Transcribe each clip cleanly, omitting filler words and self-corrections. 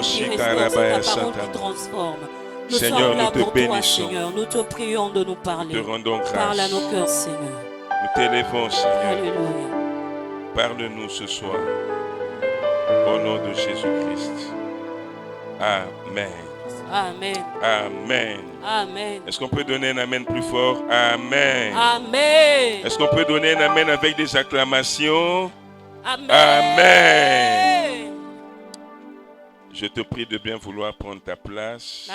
qui restaure, c'est ta parole qui transforme. Nous sommes là pour toi, Seigneur. Nous te prions de nous parler. Parle à nos cœurs, Seigneur. Nous t'élevons, Seigneur. Alléluia. Parle-nous ce soir. Au nom de Jésus-Christ. Amen. Amen. Amen. Amen. Est-ce qu'on peut donner un amen plus fort? Amen. Amen. Est-ce qu'on peut donner un amen avec des acclamations? Amen. Amen. Je te prie de bien vouloir prendre ta place.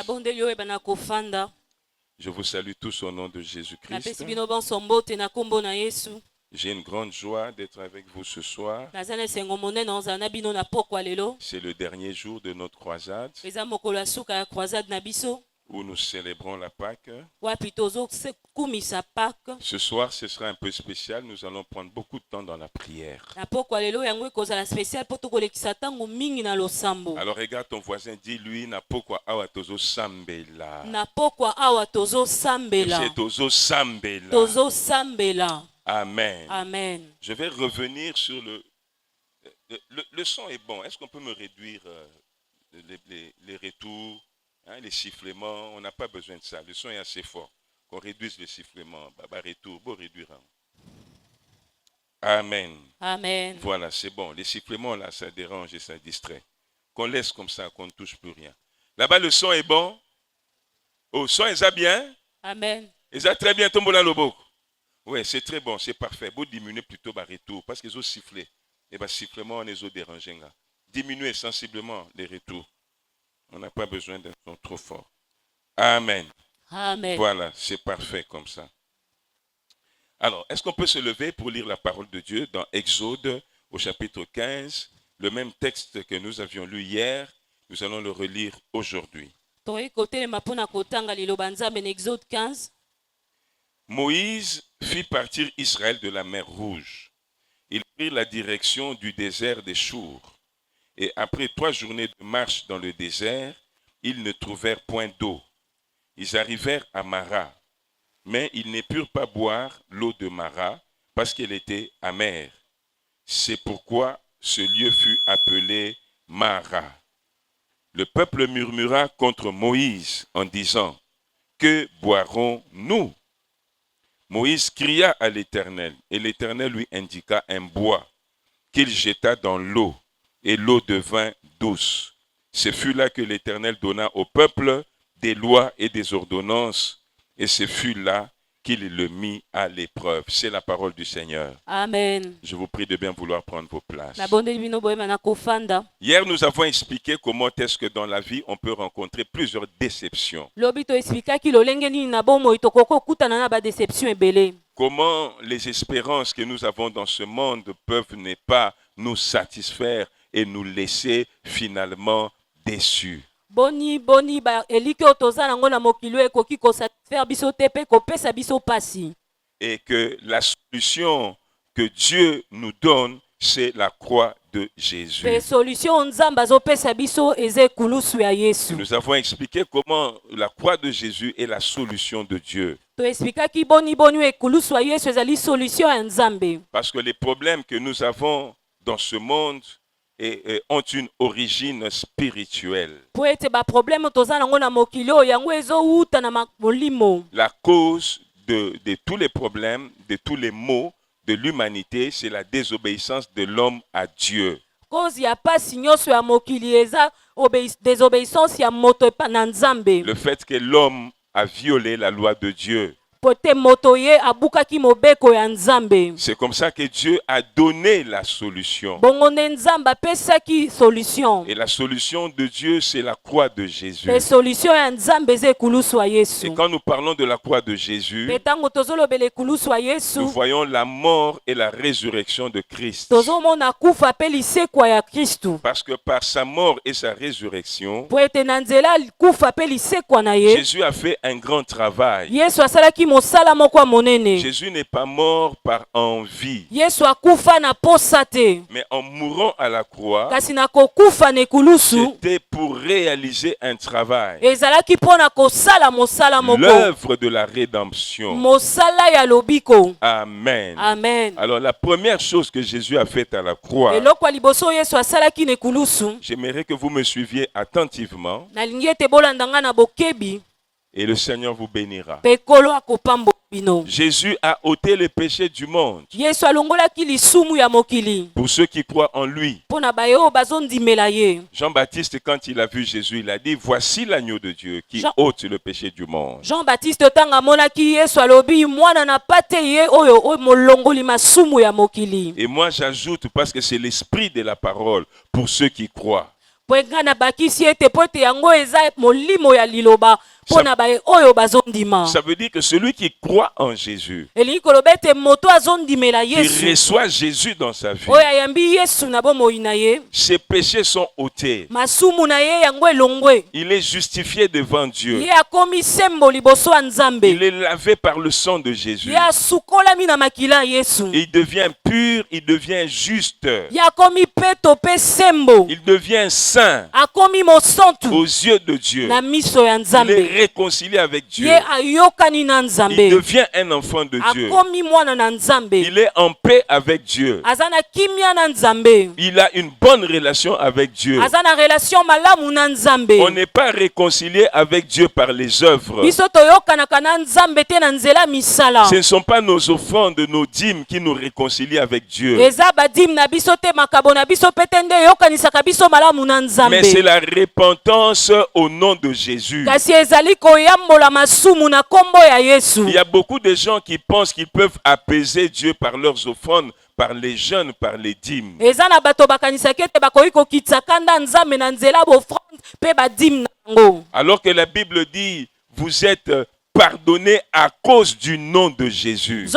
Je vous salue tous au nom de Jésus-Christ. J'ai une grande joie d'être avec vous ce soir. C'est le dernier jour de notre croisade où nous célébrons la Pâque. Ce soir, ce sera un peu spécial. Nous allons prendre beaucoup de temps dans la prière. Alors regarde ton voisin, dis-lui napokwa awa tozo sambela. Amen. Amen. Je vais revenir sur le son est bon. Est-ce qu'on peut me réduire les retours? Les sifflements, on n'a pas besoin de ça. Le son est assez fort. Qu'on réduise les sifflements. Retour, bon réduire. Amen. Amen. Voilà, c'est bon. Les sifflements, là, ça dérange et ça distrait. Qu'on laisse comme ça, qu'on ne touche plus rien. Là-bas, le son est bon. Oh, le son est ça bien? Amen. Et ça très bien, tombe là, le beau. Oui, c'est très bon, c'est parfait. Vous diminuez plutôt le retour parce qu'ils ont sifflé. Et bien, sifflement, on les a dérangés. Diminuez sensiblement les retours. On n'a pas besoin d'un son trop fort. Amen. Amen. Voilà, c'est parfait comme ça. Alors, est-ce qu'on peut se lever pour lire la parole de Dieu dans Exode au chapitre 15, le même texte que nous avions lu hier, nous allons le relire aujourd'hui. Moïse fit partir Israël de la mer Rouge. Ils prirent la direction du désert des Chours. Et après 3 journées de marche dans le désert, ils ne trouvèrent point d'eau. Ils arrivèrent à Mara, mais ils ne purent pas boire l'eau de Mara parce qu'elle était amère. C'est pourquoi ce lieu fut appelé Mara. Le peuple murmura contre Moïse en disant, « Que boirons-nous » Moïse cria à l'Éternel, et l'Éternel lui indiqua un bois qu'il jeta dans l'eau. Et l'eau devint douce. Ce fut là que l'Éternel donna au peuple des lois et des ordonnances, et ce fut là qu'il le mit à l'épreuve. C'est la parole du Seigneur. Amen. Je vous prie de bien vouloir prendre vos places. Hier, nous avons expliqué comment est-ce que dans la vie, on peut rencontrer plusieurs déceptions. Comment les espérances que nous avons dans ce monde peuvent ne pas nous satisfaire et nous laisser finalement déçus. Et que la solution que Dieu nous donne, c'est la croix de Jésus. Nous avons expliqué comment la croix de Jésus est la solution de Dieu. Parce que les problèmes que nous avons dans ce monde ont une origine spirituelle. La cause de tous les problèmes, de tous les maux de l'humanité, c'est la désobéissance de l'homme à Dieu. Le fait que l'homme a violé la loi de Dieu. C'est comme ça que Dieu a donné la solution. Et la solution de Dieu, c'est la croix de Jésus. Et quand nous parlons de la croix de Jésus, nous voyons la mort et la résurrection de Christ. Parce que par sa mort et sa résurrection, Jésus a fait un grand travail. Jésus n'est pas mort par envie. Mais en mourant à la croix, c'était pour réaliser un travail. L'œuvre de la rédemption. Amen. Amen. Alors la première chose que Jésus a faite à la croix, j'aimerais que vous me suiviez attentivement et le Seigneur vous bénira. Jésus a ôté les péchés du monde pour ceux qui croient en lui. Jean-Baptiste, quand il a vu Jésus, il a dit: voici l'agneau de Dieu qui ôte le péché du monde. Jean-Baptiste et moi j'ajoute, parce que c'est l'esprit de la parole pour ceux qui croient. Ça veut dire que celui qui croit en Jésus, qui reçoit Jésus dans sa vie, ses péchés sont ôtés. Il est justifié devant Dieu. Il est lavé par le sang de Jésus. Il devient pur, il devient juste. Il devient saint aux yeux de Dieu. Il est réconcilié avec Dieu. Il devient un enfant de Dieu. Il est en paix avec Dieu. Il a une bonne relation avec Dieu. On n'est pas réconcilié avec Dieu par les œuvres. Ce ne sont pas nos offrandes, nos dîmes qui nous réconcilient avec Dieu. Mais c'est la repentance au nom de Jésus. Il y a beaucoup de gens qui pensent qu'ils peuvent apaiser Dieu par leurs offrandes, par les jeûnes, par les dîmes. Alors que la Bible dit: vous êtes pardonné à cause du nom de Jésus.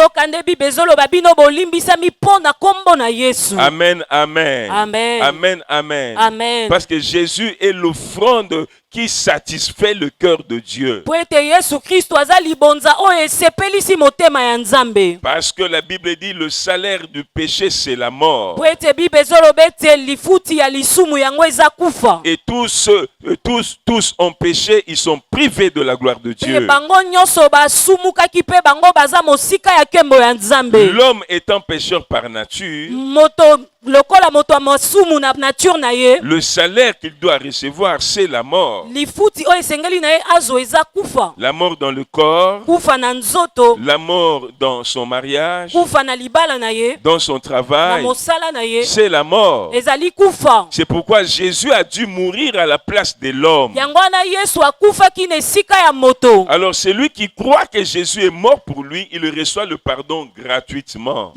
Amen, amen. Amen. Amen, amen. Amen. Parce que Jésus est l'offrande qui satisfait le cœur de Dieu. Parce que la Bible dit: le salaire du péché, c'est la mort. Et tous ont péché, ils sont privés de la gloire de Dieu. L'homme étant pécheur par nature, le salaire qu'il doit recevoir, c'est la mort. La mort dans le corps, la mort dans son mariage, dans son travail, c'est la mort. C'est pourquoi Jésus a dû mourir à la place de l'homme. Alors celui qui croit que Jésus est mort pour lui, il reçoit le pardon gratuitement.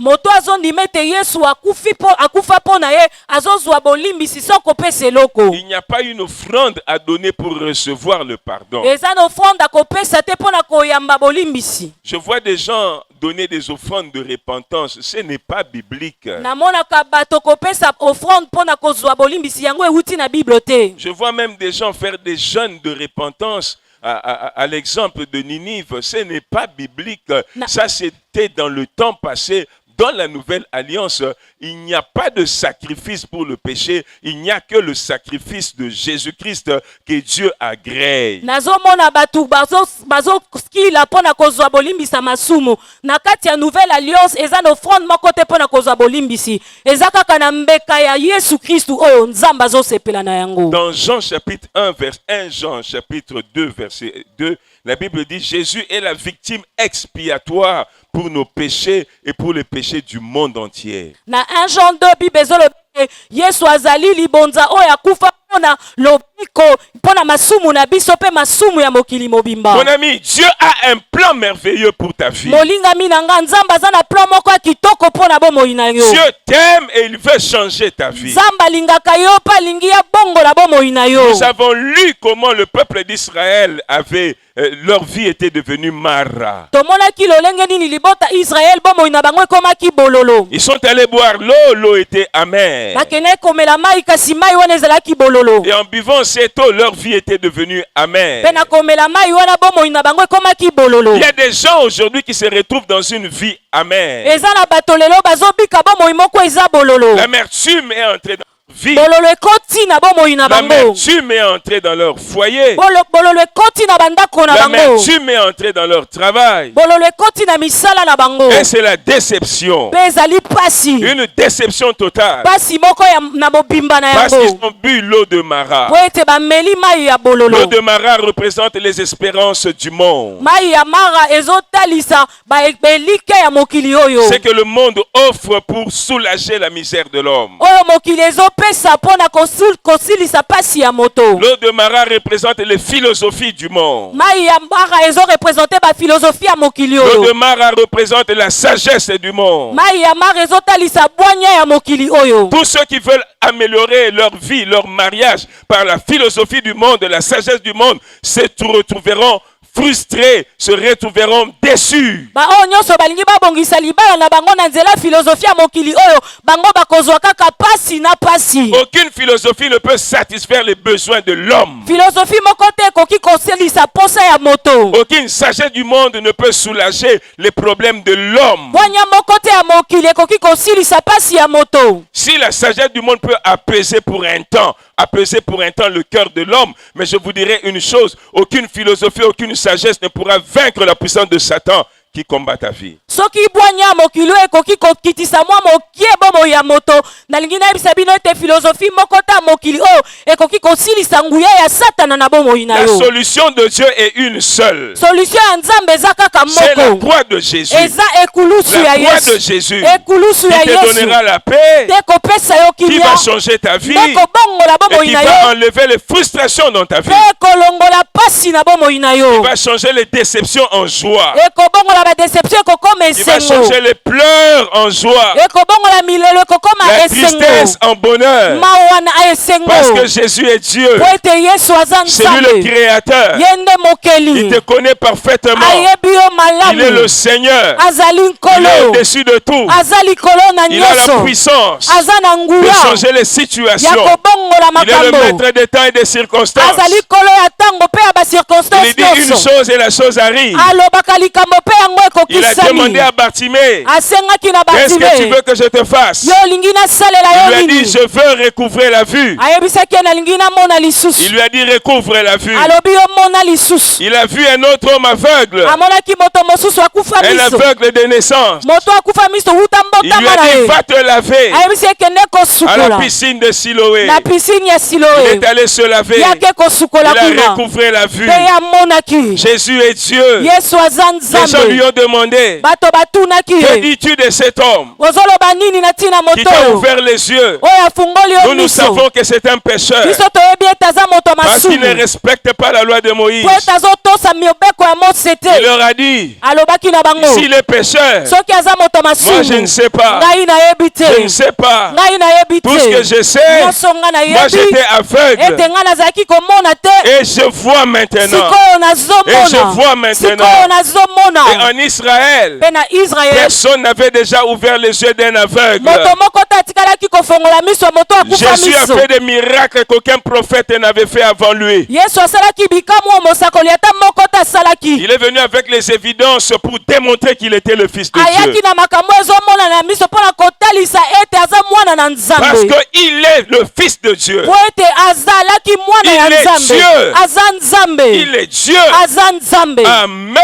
Il n'y a pas une offrande à donner pour recevoir le pardon. Je vois des gens donner des offrandes de repentance. Ce n'est pas biblique. Je vois même des gens faire des jeûnes de repentance. À l'exemple de Ninive, ce n'est pas biblique. Ça, c'était dans le temps passé. Dans la nouvelle alliance, il n'y a pas de sacrifice pour le péché. Il n'y a que le sacrifice de Jésus-Christ que Dieu agrée. Dans Jean chapitre 1 Jean chapitre 2 verset 2, la Bible dit: Jésus est la victime expiatoire pour nos péchés et pour les péchés du monde entier. Na 1 Jean 2 Bible ezoloba Yesu azali libonza oyo akufa pona lobiko pona masumu na biso pe masumu ya mokili mobimba. Mon ami, Dieu a un plan merveilleux pour ta vie. Molinga minanga nzamba za na plan moko kitoko pona bomoi na yo. Dieu t'aime et il veut changer ta vie. Nzamba lingaka yo pa lingi ya bongo la bomoi na yo. Nous avons lu comment le peuple d'Israël avait leur vie était devenue marra. Ils sont allés boire l'eau, l'eau était amère. Et en buvant assez tôt, leur vie était devenue amère. Pe na komela mai wana bomoi na bango ekomaki bololo. Il y a des gens aujourd'hui qui se retrouvent dans une vie amère. Eza na bato lelo bazobika bomoi moko eza bololo. L'amertume est entrée dans leur vie. Bololo ekoti na bomoi na bango. L'amertume est entrée dans leur foyer. Bololo ekoti na bandako na bango. L'amertume est entrée dans leur travail. Bololo ekoti na misala na bango. Et c'est la déception. Pe ezali pasi. Une déception totale. Pasi moko ya na mobimba na Parce qu'ils yango. ont bu l'eau de Mara. Po ete bameli mai ya bololo. L'eau de Mara représente les espérances du monde. Mai ya mara ezotalisa belike ya mokili oyo. C'est que le monde offre pour soulager la misère de l'homme. Oyo mokili ezopesa mpona kosilisa pasi ya moto. L'eau de Mara représente les philosophies du monde. Mai ya mara ezorepresente baphilosophie ya mokili L'eau de oyo. Mara représente la sagesse du monde. Mai ya mara ezotalisa bwanya ya mokili oyo. Tous ceux qui veulent améliorer leur vie, leur mariage par la philosophie du monde, la sagesse du monde, se retrouveront frustrés, se retrouveront déçus. Ba oyo nyonso balingi babongisa libala na bango na nzela philosophie ya mokili oyo bango bakozwa kaka pasi na pasi. Aucune philosophie ne peut satisfaire les besoins de l'homme. Philosophie moko te ekoki kosilisa posa ya moto. Aucune sagesse du monde ne peut soulager les problèmes de l'homme. Bwanya moko te ya mokili ekoki kosilisa pasi ya moto. Si la sagesse du monde peut apaiser pour un temps le cœur de l'homme, mais je vous dirai une chose, aucune philosophie, aucune sagesse ne pourra vaincre la puissance de Satan qui combat ta vie. Soki bwanya mokili oyo ekoki kokitisa mwa mokie bomo ya moto, nalingi nayebisa bino ete philosophie moko ta mokili oyo ekoki kosilisa nguya ya satana na bomoi na La yo. solution de Dieu est une seule. Solution ya nzambe eza kaka C'est la moko. croix de Jésus. Eza ekulusu La ya croix de Yesu. Jésus Ekulusu ya qui te Yesu. donnera la paix, Te kopesa yo qui kilia. va changer ta vie Te kobongola et bomoi qui na va yo. enlever les frustrations dans ta vie. Te kolongola pasi na bomoi na yo. Qui va changer les déceptions en joie. Ekobongola ba deception ekokoma Qui va esengo. changer les pleurs en joie. Ekobongola milelo ekokoma La esengo. tristesse en bonheur. Mawana esengo. Parce que Jésus est Dieu. Po ete Yesu aza C'est lui le nzambe. créateur. Ye nde Il mokeli. te connaît parfaitement. Ayebi yo Il est le malamu. Seigneur. Azali Il est nkolo. au-dessus de tout. Aza likolo na Il a la nyonso. puissance Aza na de nguya changer les ya situations. kobongola Il est le makambo. maître des temps et des circonstances. Azali kolo ya ntango mpe ya Il bacirconstance dit une nyonso. chose et la chose arrive. Alobaka likambo mpe yango Il a demandé ekokisami. à Bartimée, Asengaki na qu'est-ce que tu veux Bartime. que je te fasse? Yo olingi nasalela Il lui yo a dit, nini? je veux recouvrer la vue. Ayebisaki ye nalingi namona Il lisusu. lui a dit, recouvre la vue. Alobi yo mona lisusu. Il a vu un autre homme aveugle, Amonaki moto mosusu akufa un miso. aveugle de naissance. Moto akufa miso wuta Il lui a mbotama na dit, ye. va te laver Ayebisi ekende à la kosukola piscine de Siloé. na pisine ya Il Siloe. est allé se laver. Yake kosukola Il a kuna. recouvré la vue. Pe yamonaki. Jésus est Dieu. Yesu aza Les gens lui nzambe. ont demandé, Bato batunaki que ye. dis-tu de cet homme Ozoloba nini na ntina qui moto t'a oyo? ouvert les yeux? Oyo afungoli yo Nous miso. savons que c'est un pécheur Biso toyebi ete aza moto parce qu'il ne masumu. respecte pas la loi de Moïse. Po ete azotosa mibeko ya Mose Il te. leur a dit, Alobaki na bango. s'il est pécheur, Soki aza moto moi je ne masumu. sais pas. Ngai nayebi Je ne te. sais pas. Ngai nayebi Tout ce que te. je sais, Nyonso nga moi nayebi. j'étais aveugle Ete nga nazalaki komona te. et je vois maintenant. Sikoyo Et je vois nazomona. maintenant. Sikoyo Et nazomona. en Israël, Pe na Israel. personne n'avait déjà ouvert les yeux d'un aveugle. Moto moko te atikalaki kofongola miso ya moto akufa Jésus a miso. fait des miracles qu'aucun prophète n'avait fait avant lui. Yesu asalaki bikamu oyo mosakoli ata moko te asalaki. Il est venu avec les évidences pour démontrer qu'il était le Fils de Dieu. Ayaki na makambo ezomona na miso mpona kotalisa ete aza mwana na Parce nzambe. qu'il est le Fils de Dieu. Po ete azalaki mwana ya Il est nzambe. Dieu. Aza nzambe. Il est Dieu. Aza nzambe. Amen.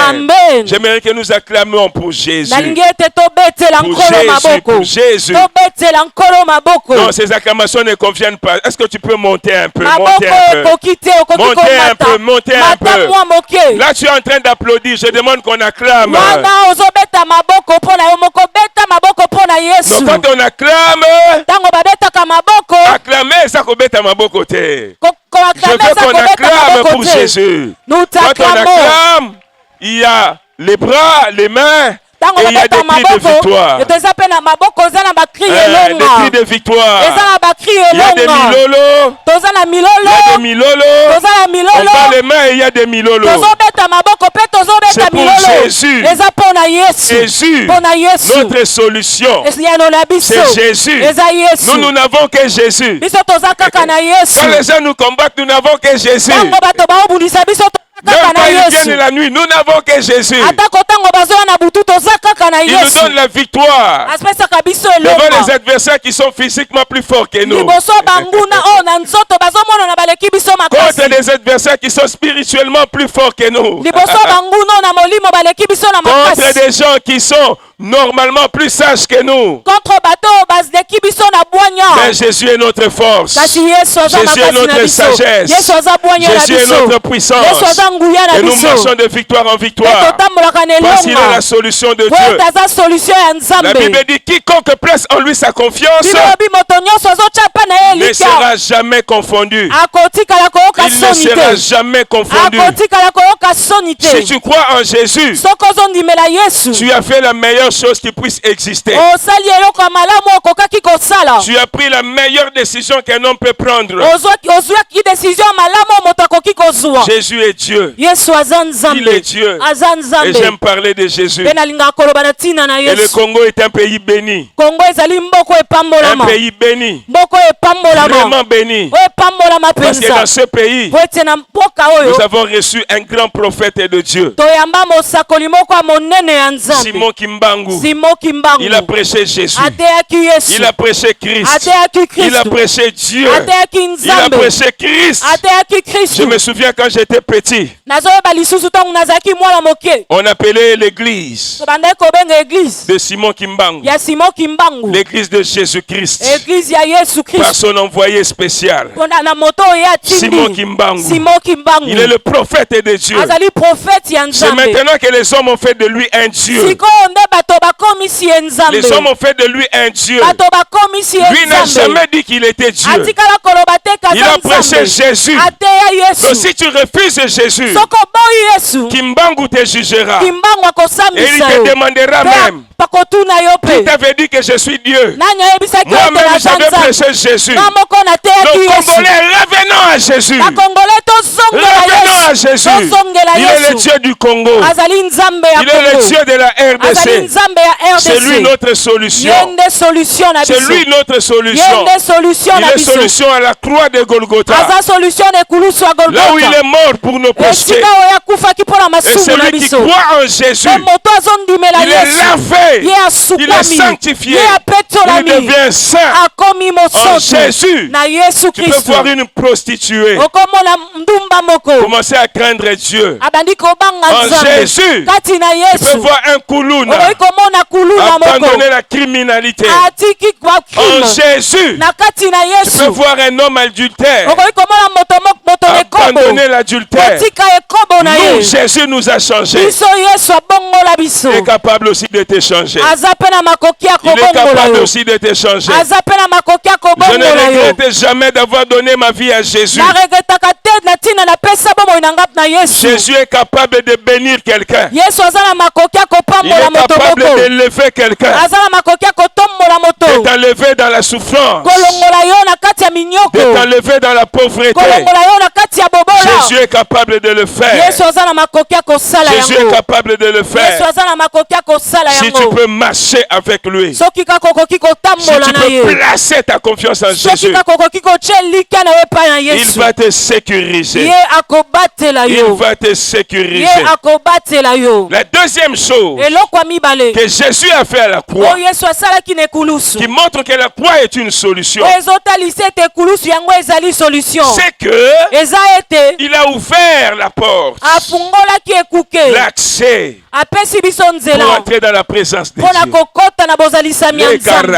Amen. J'aimerais que nous acclamions pour Jésus. nalingi ete tobetela Pour nkolo Jésus, maboko. pour Jésus. Tobetela nkolo maboko. Non, ces acclamations ne conviennent pas. Est-ce que tu peux monter un peu? Maboko Monter un peu. ekoki te okoki Montez un peu, komata. montez un Mata peu. mwa moke. Là, tu es en train d'applaudir. Je demande qu'on acclame. Wana ozobeta maboko mpona yo moko, beta maboko mpona Yesu. Donc, quand on acclame, Ntango babetaka maboko, acclamer, ça kobeta maboko te. Je koaklame veux eza qu'on kobeta acclame maboko pour te. Jésus. Nous Quand on t'acclamons. acclame, il y a les bras, les mains, Tango Et il y a des babeta cris de maboko, victoire. etoza pe na maboko za na bakri Des elonga. cris de victoire. Eza na bakri Il y a des elonga. milolo. Toza na Il y a des milolo. milolo. Toza na On milolo. bat les mains et il y a des milolo. Tozobeta maboko pe tozobeta C'est pour milolo. Jésus. Eza pona Yesu. Jésus, Pona Yesu. notre solution, Yano na biso. c'est Jésus. Eza Yesu. Nous n'avons que Jésus. Biso toza kaka na Yesu. Quand les gens nous combattent, nous n'avons que Jésus. Tango bato baobundisa biso toza Même kaka quand na ils Yesu. viennent la nuit, nous n'avons que Jésus. Atako tango bazoya na butu toza kaka na Il nous Yesu. donne la victoire Asipesaka biso devant les elonga. adversaires qui sont physiquement plus forts que nous. Liboso banguna o na nzoto bazomona na baleki biso Contre makasi. des adversaires qui sont spirituellement plus forts que nous. Liboso banguna o na molimo baleki biso na Contre makasi. des gens qui sont normalement plus sages que nous. Contre bato bazeki biso na bwanya. Mais Jésus est notre force. Kasi Yesu aza Jésus est makasi na notre biso. sagesse. Yesu aza bwanya na Jésus est biso. notre puissance. Yesu aza nguya na Et nous biso. marchons de victoire en Pe victoire. totambolaka na Parce qu'il est la elonga. solution de Po Dieu. taza solution ya La Nzambe. Bible dit quiconque place en lui sa confiance Bilobi moto nyonso azotia pa na ye ne lika. sera jamais confondu. Akotikala koyoka Il ne soni sera te. jamais confondu. Akotikala koyoka soni te. Si tu crois en Jésus, Soko ozondimela Yesu. tu as fait la meilleure chose qui puisse exister. Osali eloko ya malamu okokaki kosala. Tu as pris la meilleure décision qu'un homme peut prendre. Ozwaki décision ya malamu moto akoki kozwa. Jésus est Dieu. Yesu aza Il est Nzambe. Dieu. Aza Et Nzambe. j'aime parler de Jésus. Pe nalingaka koloba na ntina na Et le Yesu. Congo est un pays béni. Kongo ezali mboko Un epambolama. pays béni. Mboko epambolama. Vraiment béni. Oyo epambolama Parce que dans penza. ce pays, Po ete na mboka oyo nous avons reçu un grand prophète de Dieu. toyamba mosakoli moko ya monene ya Nzambe. Simon Kimbangu. Simon Kimbangu. Il a prêché Jésus. Ateyaki Yesu. Il a prêché Christ. Ateyaki Il a Kristu. prêché Dieu. Ateyaki Il a Nzambe. prêché Christ. Ateyaki Je Kristu. me souviens quand j'étais petit, Nazoyeba lisusu ntango nazalaki mwana moke. on appelait l'église Tobandaki kobenga eglise de Simon Kimbangu, ya Simon Kimbangu. l'église de Jésus-Christ, Eglise ya Yesu par Kristu. son envoyé spécial, Na moto oyo Simon atindi. Kimbangu. Simon Kimbangu. Il est le prophète de Dieu. Azali prophète ya C'est Nzambe. maintenant que les hommes ont fait de lui un Dieu. Sikoyo nde bato bakomisi ye Nzambe. Les hommes ont fait de lui un Dieu. Bato bakomisi ye Lui n'a Nzambe. jamais dit qu'il était Dieu. Atikala koloba te Il kaza a prêché Nzambe. Jésus. Ateya Donc Yesu. si tu refuses Jésus, Soko boyi Yesu. Kimbangu te jugera. Kimbangu Et il akosambisa te yo. demandera même, Pakotuna yo qui pe. t'avait dit que je suis Dieu? Nani oyebisaki ete Moi-même, naza j'avais Nzambe. prêché Jésus. Na moko nateyaki Donc, Yesu. Congolais, revenons à Jésus. Bakongole tozongela Revenons à Yesu. Jésus. Tozongela Il est le Yesu. Dieu du Congo. Azali Nzambe ya Il est le Congo. Dieu de la Azali RDC. Nzambe ya C'est lui RDC. notre solution. Ye nde solution na C'est biso. lui notre Ye solution. nde solution Il na est biso. solution à la croix de Golgotha. Aza solution na ekulusu ya Là où il Golgotha. est mort pour nos péchés. Esika oyo akufaki mpo na Et masumu na celui qui biso. croit en Jésus, Pe moto azondimela il est Yesu. lavé. Ye Il est asukwami. sanctifié. Ye Il apetolami. devient saint. Akomi En mosoto. Jésus, Na Yesu tu peux Kristu. voir une prostituée Okomona ndumba moko. commencer à craindre Dieu. Abandi kobanga En Nzambe. Jésus, Kati na tu peux Yesu. voir un kuluna Okoki komona kuluna moko. abandonner la criminalité. Atiki kwa En crime. Jésus, Na kati na tu peux Yesu. voir un homme adultère Okoki komona moto nekobo. abandonner l'adultère. Kotika ekobo na Nous, ye. Jésus nous a changés. Biso Yesu abongola biso. Il est capable aussi de te changer. Aza pe na makoki ya Il est kobongola capable yo. aussi de te changer. Aza pe na makoki ya Je ne kobongola yo. regrette jamais d'avoir donné ma vie à Jésus. Na regretaka te na ntina napesa bomoi na ngapi na Yesu. Jésus est capable de bénir quelqu'un. Yesu aza na makoki ya Il kopambola est moto capable moko. d'élever quelqu'un. Aza na makoki ya kotombola De moto. t'enlever dans la souffrance. Kolongola yo na kati ya minyoko. De t'enlever dans la pauvreté. Kolongola yo na kati ya bobola. Jésus est capable de le faire. Yesu aza na makoki ya kosala Jésus est yango. capable de le Yesu faire. aza na makoki ya kosala Si tu yango. peux marcher avec lui. Soki kaka okoki Si kotambola tu na peux ye. placer ta confiance en Soki Jésus. kaka okoki kotia lika na yo epai na Il Yesu. va te sécuriser. Ye akobatela Il yo. va te Ye sécuriser. akobatela yo. La deuxième chose Eloko ya mibale que Jésus a fait à la croix, oyo Yesu asalaki na ekulusu. qui montre que la croix est une solution, Oyo ezotalisa ete ekulusu yango ezali solution. c'est que Eza ete il a ouvert la porte, afungolaki ekuke. l'accès Apesi biso pour nzela entrer dans la présence de mpo na Dieu. kokota na bozalisami ya Nzambe.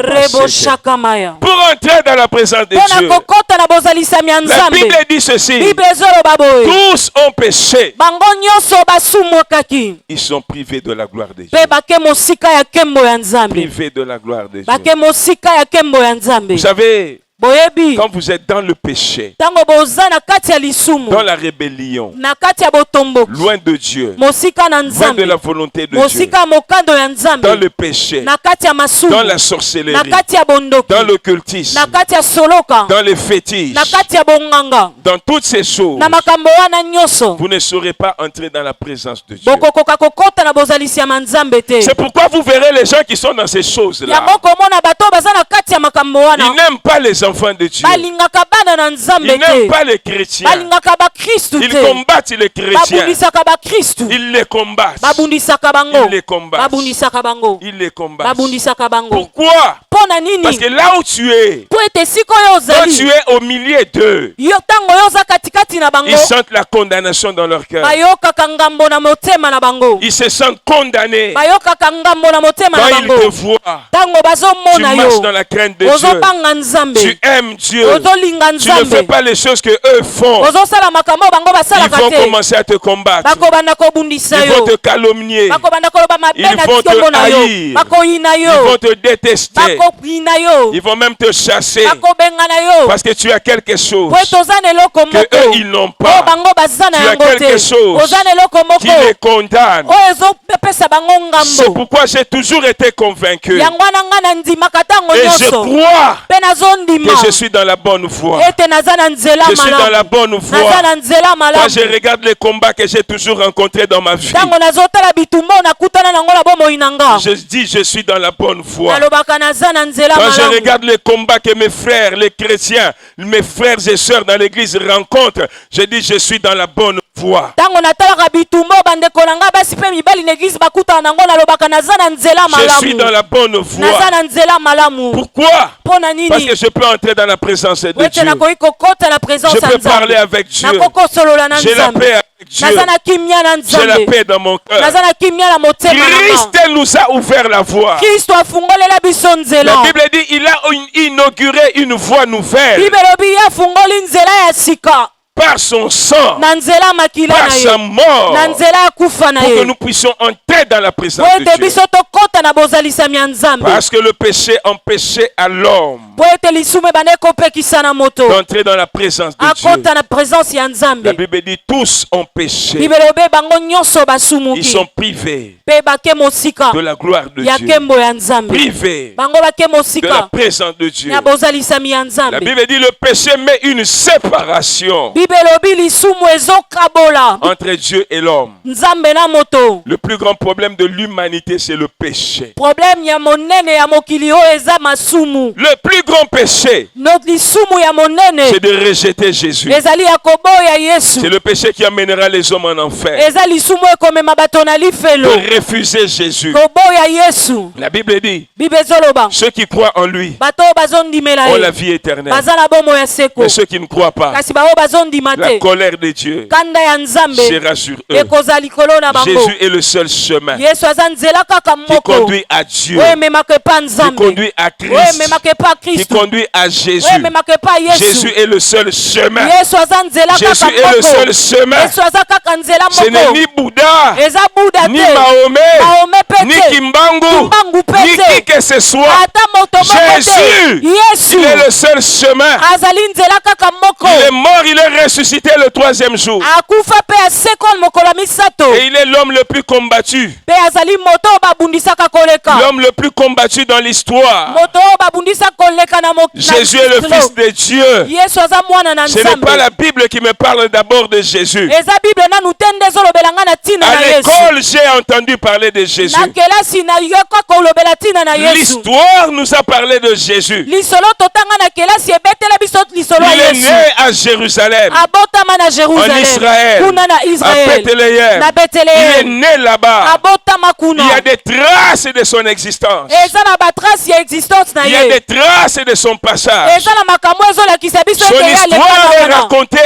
Rebo Pour shakamaya. entrer dans la présence de Mpo na Dieu, kokota na bozalisami ya la Nzambe. Bible dit ceci: Bible ezoloba boye. tous ont péché, Bango nyonso basumwakaki. ils sont privés de la gloire de Dieu. Mpe bake mosika ya nkembo ya Nzambe. Privés de la gloire de Dieu. Bake mosika ya nkembo ya Nzambe. Vous savez, boyebi quand vous êtes dans le péché, tango boza na kati ya lisumu dans la rébellion, na kati ya botomboki loin de Dieu, mosika na loin de nzambe la volonté de Dieu, mosika mokando ya dans nzambe le péché, na kati ya dans masumu la na sorcellerie, kati ya bondoki dans l'occultisme, na kati ya soloka dans les fétiches, na kati ya bonganga dans toutes ces choses, na makambo wana nyonso vous ne saurez pas entrer dans la présence de Dieu. bokokoka kokota na bozalisi ya manzambe te C'est pourquoi vous verrez les gens qui sont dans ces choses-là. yango komona bato baza na kati ya makambo Ils wana n'aiment pas les enfants de Dieu. balingaka bana na nzambe Ils n'aiment te pas les chrétiens. balingaka bakristu Ils te combattent les chrétiens. babundisaka bakristu Ils les combattent. babundisaka bango Ils les combattent. babundisaka bango Ils les combattent. babundisaka bango Pourquoi? mpo na Parce nini que là où tu es, mpo ete sika oyo quand ozali tu es au milieu d'eux, yo ntango oyo oza katikati na bango ils sentent la condamnation dans leur cœur. bayokaka ngambo na motema na bango Ils se sentent condamnés. bayokaka ngambo na motema Quand na ils bango te voient, ntango tu bazomona marches yo dans la crainte de Dieu. ozobanga nzambe Tu aimes Dieu. ozolinga Tu ne fais nzambe pas les choses que eux font. ozosala makambo oyo bango Ils basalaka vont te commencer à te combattre. bakobanda kobundisa Ils vont yo te calomnier. bakobanda koloba mabe Ils na vont te nkombo na yo haïr. bakoyina Ils yo vont te détester. bakoyina yo Ils vont même te chasser. bakobengana yo Parce que tu as quelque chose po ete oza na eloko que eux, moko ils n'ont oyo pas. bango baza na Tu as yango quelque te chose oza na eloko qui les moko condamne. oyo ezopesa bango C'est ngambo pourquoi j'ai toujours été convaincu. yango wana ngai na ndimaka ntango Et je nyonso crois mpe nazondima que je suis dans la bonne voie. ete naza na nzela Je suis dans la malamu bonne naza voie. na nzela Quand malamu je regarde les combats que j'ai toujours rencontrés dans ma vie, ntango nazotala bitumba oyo nakutana nango na bomoi na nga je dis je suis dans la bonne voie. nalobaka naza na nzela Quand je malamu regarde les combats que mes frères, les chrétiens, mes frères et sœurs dans l'église rencontrent, je dis je suis dans la bonne voie. ntango natalaka bitumba oyo bandeko na ngai basi mpe mibali na eglise bakutana nango nalobaka naza na nzela Je suis dans malamu la bonne naza voie. na nzela malamu Pourquoi? mpo na Parce nini que je peux entrer dans la présence de po ete Dieu. nakoki kokota na présence Je ya peux parler nzambe avec Dieu. nakokosolola na J'ai la nzambe paix avec Dieu. naza na kimia na J'ai la nzambe paix dans mon cœur. naza na kimia na motema na nga Christ nous a ouvert la voie. kristo afungolela biso nzela La Bible dit il a inauguré une voie nouvelle bible elobi ye afungoli nzela ya sika par son sang, na nzela makila par na sa ye mort, na nzela ya kufa na pour que ye nous puissions entrer dans la po présence de ete Dieu. biso tokɔta na bozalisami ya nzambe Parce que le péché empêchait à l'homme po ete lisumu ebanda ekopekisa na moto d'entrer dans la présence de Dieu. akɔta na présence ya nzambe La Bible dit tous ont péché. bible elobi bango nyonso Ils basumuki sont privés mpe bake mosika de la gloire de ya Dieu. nkembo ya nzambe Privés bango bake de la mosika présence de Dieu. ya bozalisami ya La nzambe Bible dit le péché met une séparation bible elobi lisumu ezokabola entre Dieu et l'homme. nzambe na moto Le plus grand problème de l'humanité, c'est le péché. problème ya monene ya mokili oyo eza masumu Le plus grand péché, lisumu ya monene c'est de rejeter Jésus. ezali ya koboya yesu C'est le péché qui amènera les hommes en enfer. eza lisumu ekomema bato na lifelo De refuser Jésus. koboya yesu La Bible dit, bible ezoloba ceux qui croient en lui bato oyo bazondimela ont la ye vie éternelle. baza na bomo ya seko Mais ceux qui ne croient pas, kasi baoyo bazondima la te colère de Dieu kanda ya nzambe sera sur eux. ekozala likolo na bango Jésus est le seul chemin yesu aza nzela kaka qui moko conduit à Dieu, oyo ememaka epa qui nzambe conduit à oyo Christ, ememaka epa qui kristu conduit à Jésus. oyo ememaka epa yesu Jésus est le seul chemin. yesu aza nzela Jésus kaka est le seul moko chemin. yesu aza kaka nzela Ce n'est moko ni Bouddha, eza buda ni te Mahomet, mahome mpe ni te Kimbangu, Kimbangu pe ni te. qui que ce soit. ata moto moko Jésus, te yesu il est le seul chemin. azali nzela kaka moko Il est mort, il est ressuscité le troisième jour. akufa mpe asekoli mokolo ya misato Et il est l'homme le plus combattu. mpe azali moto oyo babundisaka koleka L'homme le plus combattu dans l'histoire. moto oyo babundisaka koleka na Jésus est le Fils de Dieu. yesu aza mwana na Ce n'est nzambe pas la Bible qui me parle d'abord de Jésus. eza bible nanu te nde ezolobela ngai na ntina À na yesu l'école, j'ai entendu parler de Jésus. na kelasi nayoka kolobela ntina na yesu L'histoire nous a parlé de Jésus. lisolo totanga na kelasi ebetela biso lisolo Il ya est yesu né à Jérusalem, abotama na en jerusalem Israël, kuna na à israel Bethléem. na Il est betelehem né là-bas. abotama kuna Il y a des traces de son existence. eza na batrace ya existence na Il y a des ye traces de son passage. eza na makambo ezolakisa biso Son ete ye histoire est alekana racontée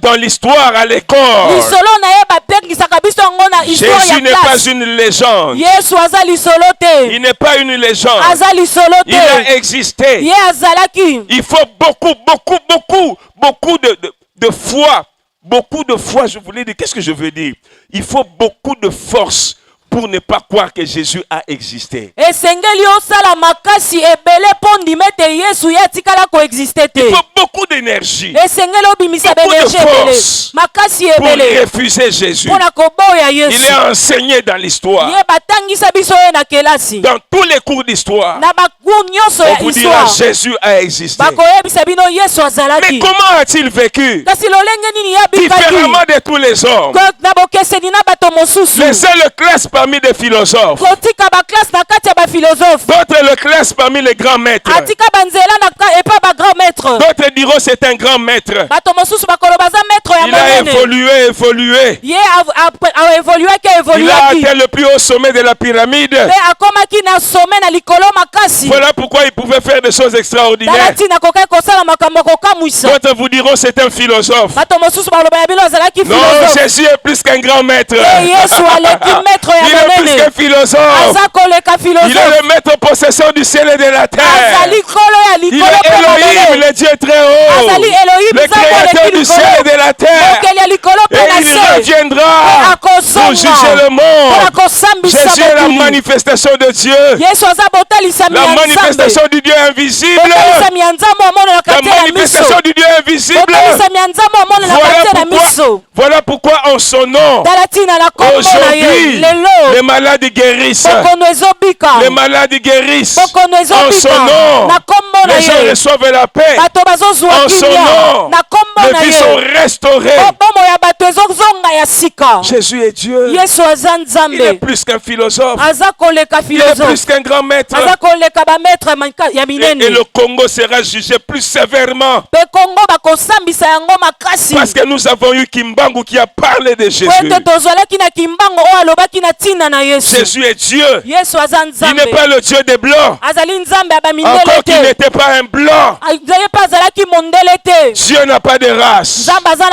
dans l'histoire à l'école. lisolo na ye babengisaka biso yango na histoire Jésus n'est ya pas classe une légende. yesu aza lisolo te Il n'est pas une légende. aza lisolo Il a te existé. ye azalaki Il faut beaucoup de foi. Beaucoup de foi, je voulais dire. Qu'est-ce que je veux dire? Il faut beaucoup de force, pour ne pas croire que Jésus a existé. esengeli osala makasi ebele mpo ndima ete yesu ye atikala koexiste te. Il faut beaucoup d'énergie esengeli obimisa beaucoup de benergie ebele force makasi pour ebele refuser Jésus. mpo na koboya Il yesu. est enseigné dans l'histoire. ye batangisa biso ye na kelasi Dans tous les cours d'histoire, na bacour nyonso on ya vous dira histoire Jésus a existé. bakoyebisa bino yesu Mais azalaki. comment a-t-il vécu? kasi lolenge nini yabikaki Différemment de tous les hommes. na bokeseni na bato mosusu Les uns le classent parmi des philosophes. kotika baklasse na kati ya baphilosophe D'autres le classent parmi les grands maîtres. atika banzela epa bagrand maître. D'autres diront c'est un grand maître. bato mosusu bakoloba aza maître ya Il a monene évolué. ye aevoluaki Il a aevoluaki atteint le plus haut sommet de la pyramide. mpe akomaki na some na likolo makasi. Voilà pourquoi il pouvait faire des choses extraordinaires. tala ntina akokaki kosala makambo kokamwisa. D'autres vous diront c'est un philosophe. bato mosusu baloba ya bino azalaki Non, philosophe. Jésus est plus qu'un grand maître. yesu aleki maître Il ya est plus monene qu'un philosophe. aza koleka Il est philosophe le maître possesseur du ciel et de la terre. azali kolo ya Il likolo est mpe Elohim, mabele le Dieu très haut, azali elohim le créateur nzambe du eleki ciel et likolo de la terre. mokeli ya likolo Et mpe na il se reviendra mpe pour juger akozonga le monde. mpona kosambisa Jésus est la mokili. manifestation de Dieu, yesu aza botalisami la ya nzambe manifestation du Dieu invisible, botalisami ya nzambe omonela la kati ya miso manifestation du Dieu invisible. botalisami ya nzambe omonela kati ya miso. Voilà pourquoi en son nom, tala ntina na kombo na ye aujourd'hui, lelo les malades guérissent. bokono ezobika Les malades guérissent. bokono En son ezobika nom, na kombo na les gens ye reçoivent la paix. bato bazozwa En son kimia nom, na kombo les na vies sont ye restaurées. bomo ya bato ezozonga ya sika. Jésus est Dieu. yesu aza Il est nzambe plus qu'un philosophe. aza koleka Il est plus philosophe qu'un grand maître. aza koleka bamaître ya Et minene le Congo sera jugé plus sévèrement. mpe kongo bakosambisa yango makasi Parce que nous avons eu Kimbangu qui a parlé de Jésus. po ete tozwalaki na kimbango oyo alobaki na ntina na yesu. Jésus est Dieu. yesu aza Il nzambe n'est pas le Dieu des blancs. azali nzambe ya bamindele Encore qu'il te n'était pas un blanc. ye mpe azalaki mondele te. Dieu n'a pas de race. nzambe aza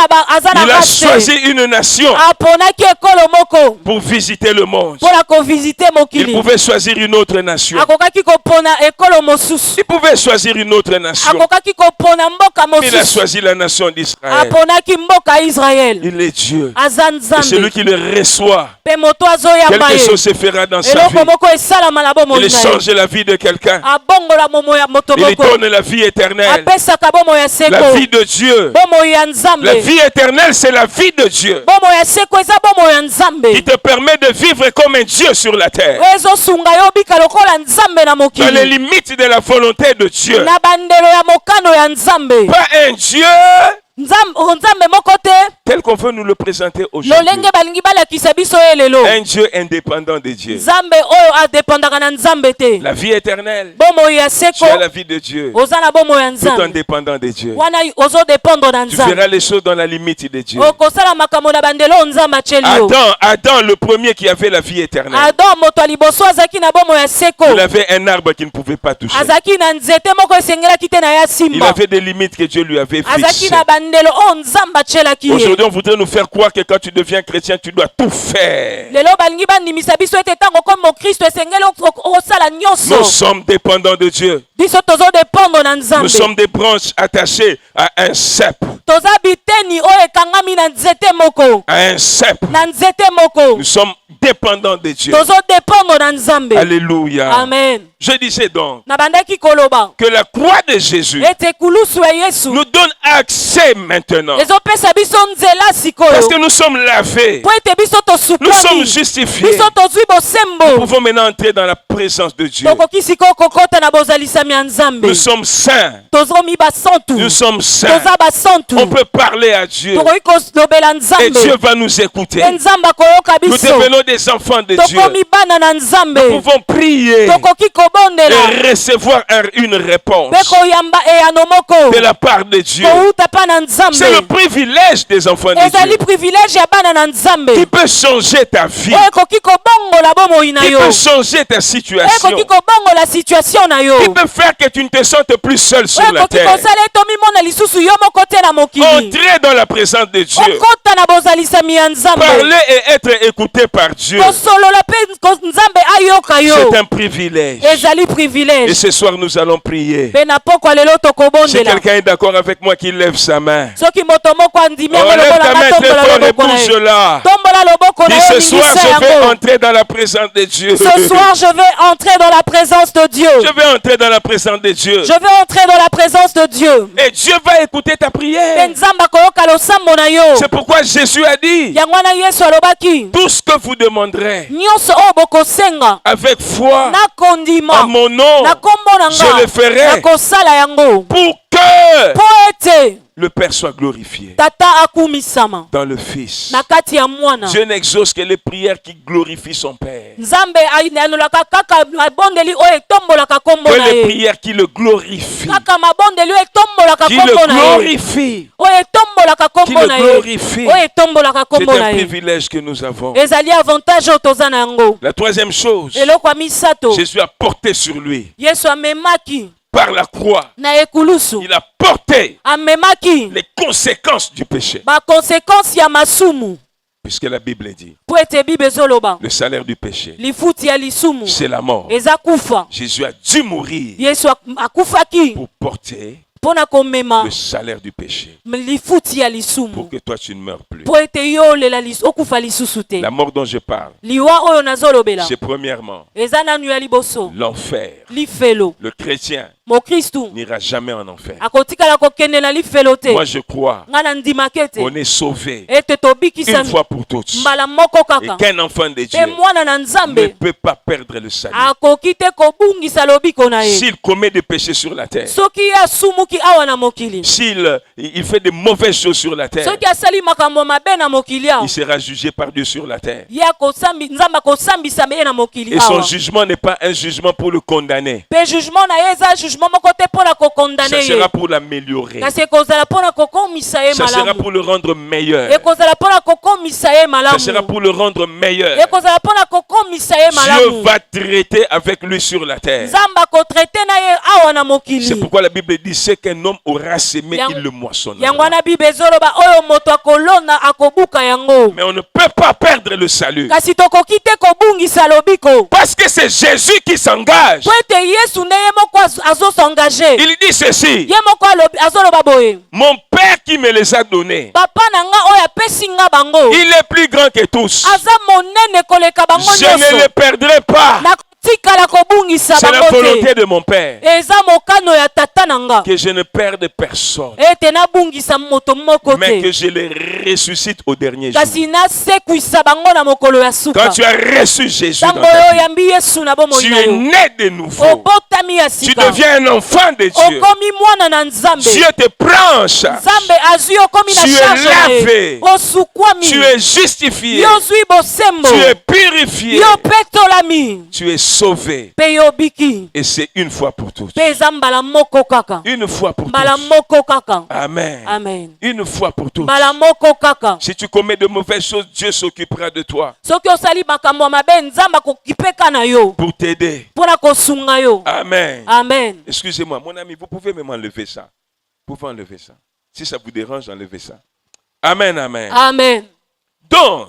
na Il a race choisi une nation aponaki ekolo moko pour visiter le monde. mpona kovisite Il mokili. pouvait choisir une autre nation. akokaki kopona ekolo mosusu Il pouvait choisir une autre nation. akokaki kopona mboka Il a mosusu choisi la nation d'Israël. aponaki mboka israel. Il est Dieu. aza Et celui nzambe qui le reçoit, mpe moto azoyamba quelque ye chose se fera dans sa vie. eloko moko esalama na bomoi Il na ye change la vie de quelqu'un. abongola momo ya moto Il moko donne la vie éternelle. apesaka bomoi ya La seko vie de Dieu. bomoi ya La nzambe vie éternelle, c'est la vie de Dieu bomoi ya seko eza bomoi ya nzambe qui te permet de vivre comme un Dieu sur la terre. oyo ezosunga yo obika lokola nzambe na Dans les mokili limites de la volonté de Dieu. na bandelo ya mokano ya nzambe Pas un Dieu nzambe moko te tel qu'on veut nous le présenter aujourd'hui. lolenge balingi balakisa biso ye lelo Un Dieu indépendant de Dieu. nzambe oyo adependaka na nzambe te La vie éternelle. bomoi ya Tu seko as la vie de Dieu. oza na bomoi ya Tout en nzambe dépendant de Dieu. wana ozodependre na Tu nzambe feras les choses dans la limite de Dieu. okosala makambo na bandelo oyo nzambe atieli yo. Adam, le premier qui avait la vie éternelle. adam moto ya liboso azalaki na bomoi ya seko Il avait un arbre qu'il ne pouvait pas toucher. azalaki na nzete moko esengelaki te na ye Il asimba avait des limites que Dieu lui avait azalaki fixées. na bandelo oyo nzambe atielaki ye Aujourd'hui, on voudrait nous faire croire que quand tu deviens chrétien, tu dois tout faire. lelo balingi bandimisa biso ete ntango komi mokristo esengeli okosala Nous nyonso sommes dépendants de Dieu. biso tozodependre na Nous nzambe sommes des branches attachées à un cep. toza biteni oyo ekangami na nzete moko À un cep. na nzete moko Nous sommes dépendants de Dieu. tozodependre na nzambe. Alléluia. Amen. Je disais donc na bandaki koloba que la croix de Jésus ete kulusu ya yesu nous donne accès maintenant. ezopesa biso nzela sikoyo Parce que nous sommes lavés. po ete biso Nous sommes tosukwami justifiés. biso tozwi Nous bosembo pouvons maintenant entrer dans la présence de Dieu. tokoki sikoyo kokota na bozalisami ya nzambe Nous sommes saints. tozomi basantu Nous sommes saints. toza basantu On peut parler à Dieu. tokoki kolobela Et Dieu nzambe va nous écouter. mpe nzambe akoyoka Nous biso devenons des enfants de Dieu. tokomi bana na nzambe Nous pouvons prier tokoki kobondela et recevoir une réponse mpe koyamba eyano moko de la part de Dieu. kouta pa na C'est le nzambe privilège des enfants de ezali Dieu privilège ya bana na nzambe qui peut changer ta vie, oyo ekoki kobongola bomoi na qui yo peut changer ta oyo situation, ekoki kobongola situation na yo qui peut faire que tu ne te sentes plus seul sur oyo la ekoki terre. kosala ete omimona lisusu yo moko te na mokili Entrer dans la présence de Dieu, okota na bozalisami ya nzambe parler et être écouté par Dieu. kosolola mpe nzambe ayoka yo C'est un privilège. ezali Et privilège ce soir, nous allons prier. mpe na pokwa lelo Si tokobondela quelqu'un est d'accord avec moi, qu'il lève sa main. soki moto moko andimi yango Lève ta lobola main très tombola fort et loboko na ye bouge-la. tombola loboko na Dis, ye ce soir, ningisa je vais yango entrer dans la présence de Dieu. ce soir je vais entrer dans la présence de Dieu Je vais entrer dans la présence de Dieu. je vais entrer dans la présence de Dieu Et Dieu va écouter ta mpe prière. nzambe akoyoka losambo na yo C'est pourquoi Jésus a dit, yango wana yesu alobaki tout ce que vous demanderez nyonso oyo bokosenga avec foi na kondima en mon nom, na kombo na je nga le ferai nakosala yango pour que mpo ete le Père soit glorifié tata akumisama dans le Fils. na kati ya mwana Dieu n'exauce que les prières qui glorifient son Père. nzambe anolaka kaka mabondeli oyo etombolaka kombo Que na les ye prières qui le glorifient. kaka mabondeli oyo etombolaka Qui kombo le na ye glorifient. oyo etombolaka Qui kombo le na ye glorifie. oyo etombolaka C'est kombo na un ye privilège que nous avons. ezali avantage oyo toza na yango La troisième chose, eloko ya misato Jésus a porté sur lui yesu amemaki par la croix. na ekulusu Il a porté amemaki les conséquences du péché. bakonsekansi ya masumu Puisque la Bible dit, mpo ete bible ezoloba le salaire du péché, lifuti ya lisumu c'est la mort. eza kufa Jésus a dû mourir yesu akufaki pour porter mpo na komema le salaire du péché. lifuti ya Pour lisumu que toi tu ne meurs plus. mpo ete yo olela okufa lisusu te La mort dont je parle, liwa oyo nazolobela c'est premièrement eza nanu ya liboso l'enfer. lifelo Le chrétien mokristu n'ira jamais en enfer. akotikala kokende na lifelo te Moi je crois ngai na ndimaka ete qu'on est sauvé ete une tobikisami fois pour toutes. mbala moko Et kaka qu'un enfant de mpe Dieu mwana na ne nzambe peut pas perdre le salut. akoki te kobungisa lobiko na ye S'il commet des péchés sur la terre, soki ye asumuki awa na mokili s'il il fait de mauvaises choses sur la terre, soki asali makambo mabe na mokili awa il sera jugé par Dieu sur la terre. ye nzambe akosambisa ye na mokili Et son awa jugement n'est pas un jugement pour le condamner. mpe jugement na ye eza jugement moko te mpo na kokondane Ça ye sera pour l'améliorer. kasi ekozala mpo na kokomisa ye Ça sera malamu pour le rendre meilleur. ekozala mpo na kokomisa ye Ça malamu sera pour le rendre meilleur. ekozala mpo na kokomisa ye Dieu malamu va traiter avec lui sur la terre. nzambe akotraite na ye awa na C'est mokili pourquoi la Bible dit ce qu'un homme aura semé, il le moissonnera. yango wana bible ezoloba oyo moto akolonda akobuka yango Mais on ne peut pas perdre le salut. kasi tokoki te kobungisa lobiko Parce que c'est Jésus qui s'engage. po ete yesu nde ye moko azosengage Il dit ceci, ye moko azoloba boye mon Père qui me les a donnés, papa na nga oyo apesi nga bango il est plus grand que tous. aza monene koleka bango Je ne les nyonso perdrai pas. nakotikala kobungisa C'est la bango volonté te de mon Père eza mokano ya tata na nga que je ne perde personne, ete nabungisa moto moko mais que te je les ressuscite au dernier jour. kasi nasekwisa bango na mokolo ya Quand suka tu as reçu Jésus dans ntango ta oyo vie, oyambi yesu na bomoi tu na es yo né de nouveau. obotami ya Tu sika deviens un enfant de Dieu. okomi mwana na nzambe Dieu te prend en charge. nzambe azwi okomi na Tu es charge na ye lavé. osukwami Tu es justifié. yo ozwi bosembo Tu es purifié. yo petolami Tu es sauvé. mpe yo obiki Et c'est une fois pour toutes. mpe eza mbala moko kaka Une fois pour mbala toutes. moko kaka Amen. amen Une fois pour toutes. mbala moko kaka Si tu commets de mauvaises choses, Dieu s'occupera de toi soki osali makambo ya mabe nzambe akokipeka na yo pour t'aider. mpo na kosunga yo Amen. amen Excusez-moi, mon ami, vous pouvez même enlever ça. Vous pouvez enlever ça. Si ça vous dérange, enlevez ça. Amen, amen. amen Donc,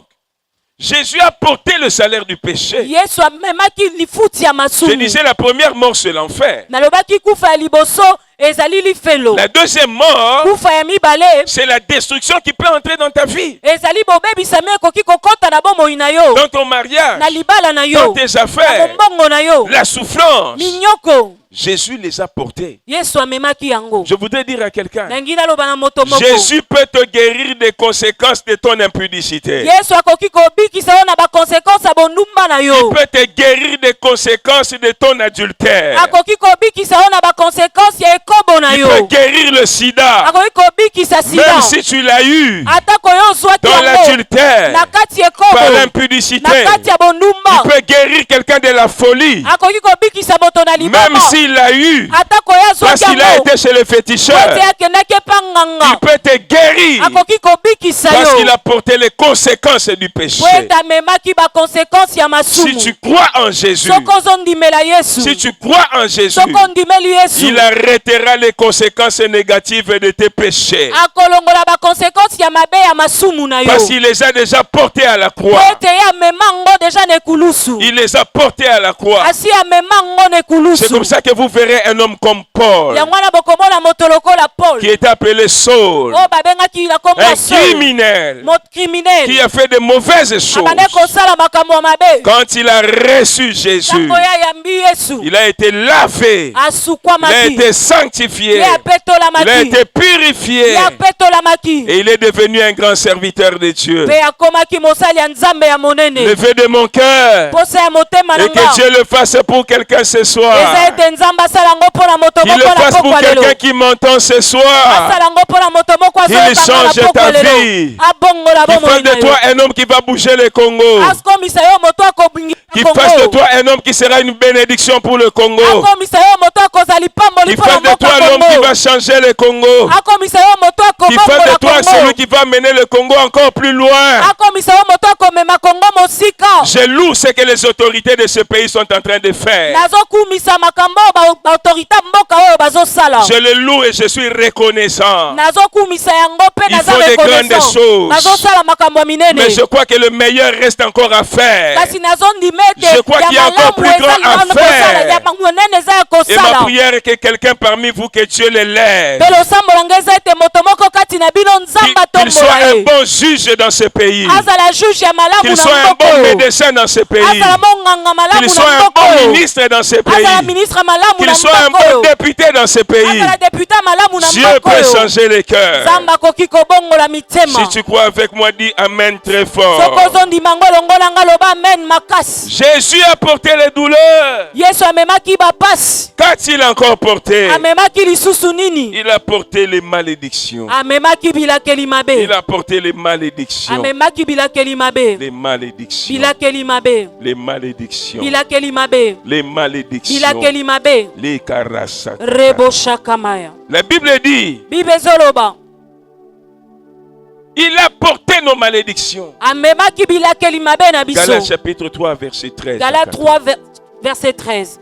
Jésus a porté le salaire du péché. yesu amemaki lifuti ya Je masumu disais la première mort, c'est l'enfer. nalobaki kufa ya liboso ezali lifelo La deuxième mort, kufa ya mibale c'est la destruction qui peut entrer dans ta vie. ezali bobebisami ekoki kokɔta na bomoi na yo Dans ton mariage, na libala na dans yo tes na affaires, mombongo na yo la souffrance. minyoko Jésus les a portés. yesu amemaki yango Je voudrais dire à quelqu'un, nangi naloba na moto moko Jésus peut te guérir des conséquences de ton impudicité. yesu akoki kobikisa yo na bakonsekanse ya bondumba na Il yo peut te guérir des conséquences de ton adultère. akoki kobikisa yo na bakonsekanse ya ekobo na Il yo peut guérir le sida. akoki kobikisa sida Même si tu l'as eu atako yo ozwaki dans yango l'adultère, na kati ya par ekobo l'impudicité. na kati ya bondumba Il peut guérir quelqu'un de la folie. akoki kobikisa moto na Même liboma s'il l'a eu atako yo parce azwaki qu'il a yango été chez le po féticheur. ete akendaki epa Il nganga peut te guérir akoki kobikisa parce qu'il yo a porté les conséquences du péché. po ete amemaki bakonsekanse ya Si masumu tu crois en Jésus, soki ozondimela yesu si tu crois en Jésus, soki ondimeli yesu il arrêtera les conséquences négatives de tes péchés. akolongola bakonsekanse ya mabe ya masumu na yo. Parce qu'il les a déjà portés à la croix. Po ete ya memango deja ne kulusu. Il les a portés à la croix. Asi ya memango ne kulusu. C'est comme ça que vous verrez un homme comme Paul, Ya ngwana bokomona motoloko la Paul. qui est appelé Saul, Oh babengaki la kombo un Saul. criminel, Mot criminel. qui a fait de mauvaises choses. Abane kosala makambo ya mabe. Quand il a reçu Jésus, Tango ya yambi Yesu. il a été lavé, Asukwa il a maki. été sanctifié, Ya petola il a maki. été purifié, Ya petola maki. et il est devenu un grand serviteur de Dieu. Pe akomaki mosali ya nzambe ya monene. Levé de mon cœur, Posa ya motema et nanga. que Dieu le fasse pour quelqu'un ce soir. Eza ete nzambe asala ngo mpona moto Qu'il le moko na fasse pour pokwa lelo. quelqu'un qui m'entend ce soir. Asala ngo mpona moto moko Qu'il azoyoka nga na change pokwa ta lelo. vie. Abongola Qu'il bomoi fasse de na toi yo. un homme qui va bouger le Congo. Akomisa yo moto akobingi Qu'il Congo. fasse de toi un homme qui sera une bénédiction pour le Congo. Akomisa yo moto akozali pamboli Qu'il mpona fasse de mboka toi l'homme qui Congo. va changer le Congo. Akomisa yo moto Qu'il fasse de akobongola toi celui Congo. qui va mener le Congo encore plus loin. Akomisa yo moto akomema Congo mosika. Je loue ce que les autorités de ce pays sont en train de faire. Nazokumisa makambo baautorité mboka oyo bazosala. Je le loue et je suis reconnaissant. Nazokumisa yango pe Il naza faut de grandes reconnaissant. choses. Nazosala makambo ya minene. Mais je crois que le meilleur reste encore à faire. Kasi nazondima ete Je crois qu'il y a encore plus grand à faire. ya monene eza ya Et ma kosala. prière est que quelqu'un parmi vous, que Dieu l'élève. Pe losambolanga eza ete moto moko kati na bino nzamba Qu'il soit tombola un ye. bon juge dans ce pays. Azala juge ya malamu Qu'il na soit un mboka bon oyo. médecin dans ce pays. Azala monganga malamu Qu'il soit na un mboka bon oyo. ministre dans ce Azala pays. ministre malamu na Qu'il soit un mboka bon oyo. député dans ce pays. Azala député malamu na Dieu mboka peut oyo. changer les cœurs. Nzamba akoki kobongola mitema. Si tu crois avec moi, dis Amen très fort. Soko ozondima ngo elongola nga loba amen makasi. Jésus a porté les douleurs. Yesu amemaki bapasi. Qu'a-t-il encore porté? Amemaki lisusu nini? Il a porté les malédictions. Amemaki bilakeli mabe. Il a porté les malédictions. Amemaki bilakeli mabe. Les malédictions. Bilakeli mabe. Les malédictions. Bilakeli mabe. Les malédictions. Bilakeli mabe. Les karasaka. Rebo shakamaya. La Bible dit, Bible zoloba. il a porté nos malédictions. Amemaki bilakeli mabe na biso. Galates chapitre 3 verset 13. Galates 3 verset 13.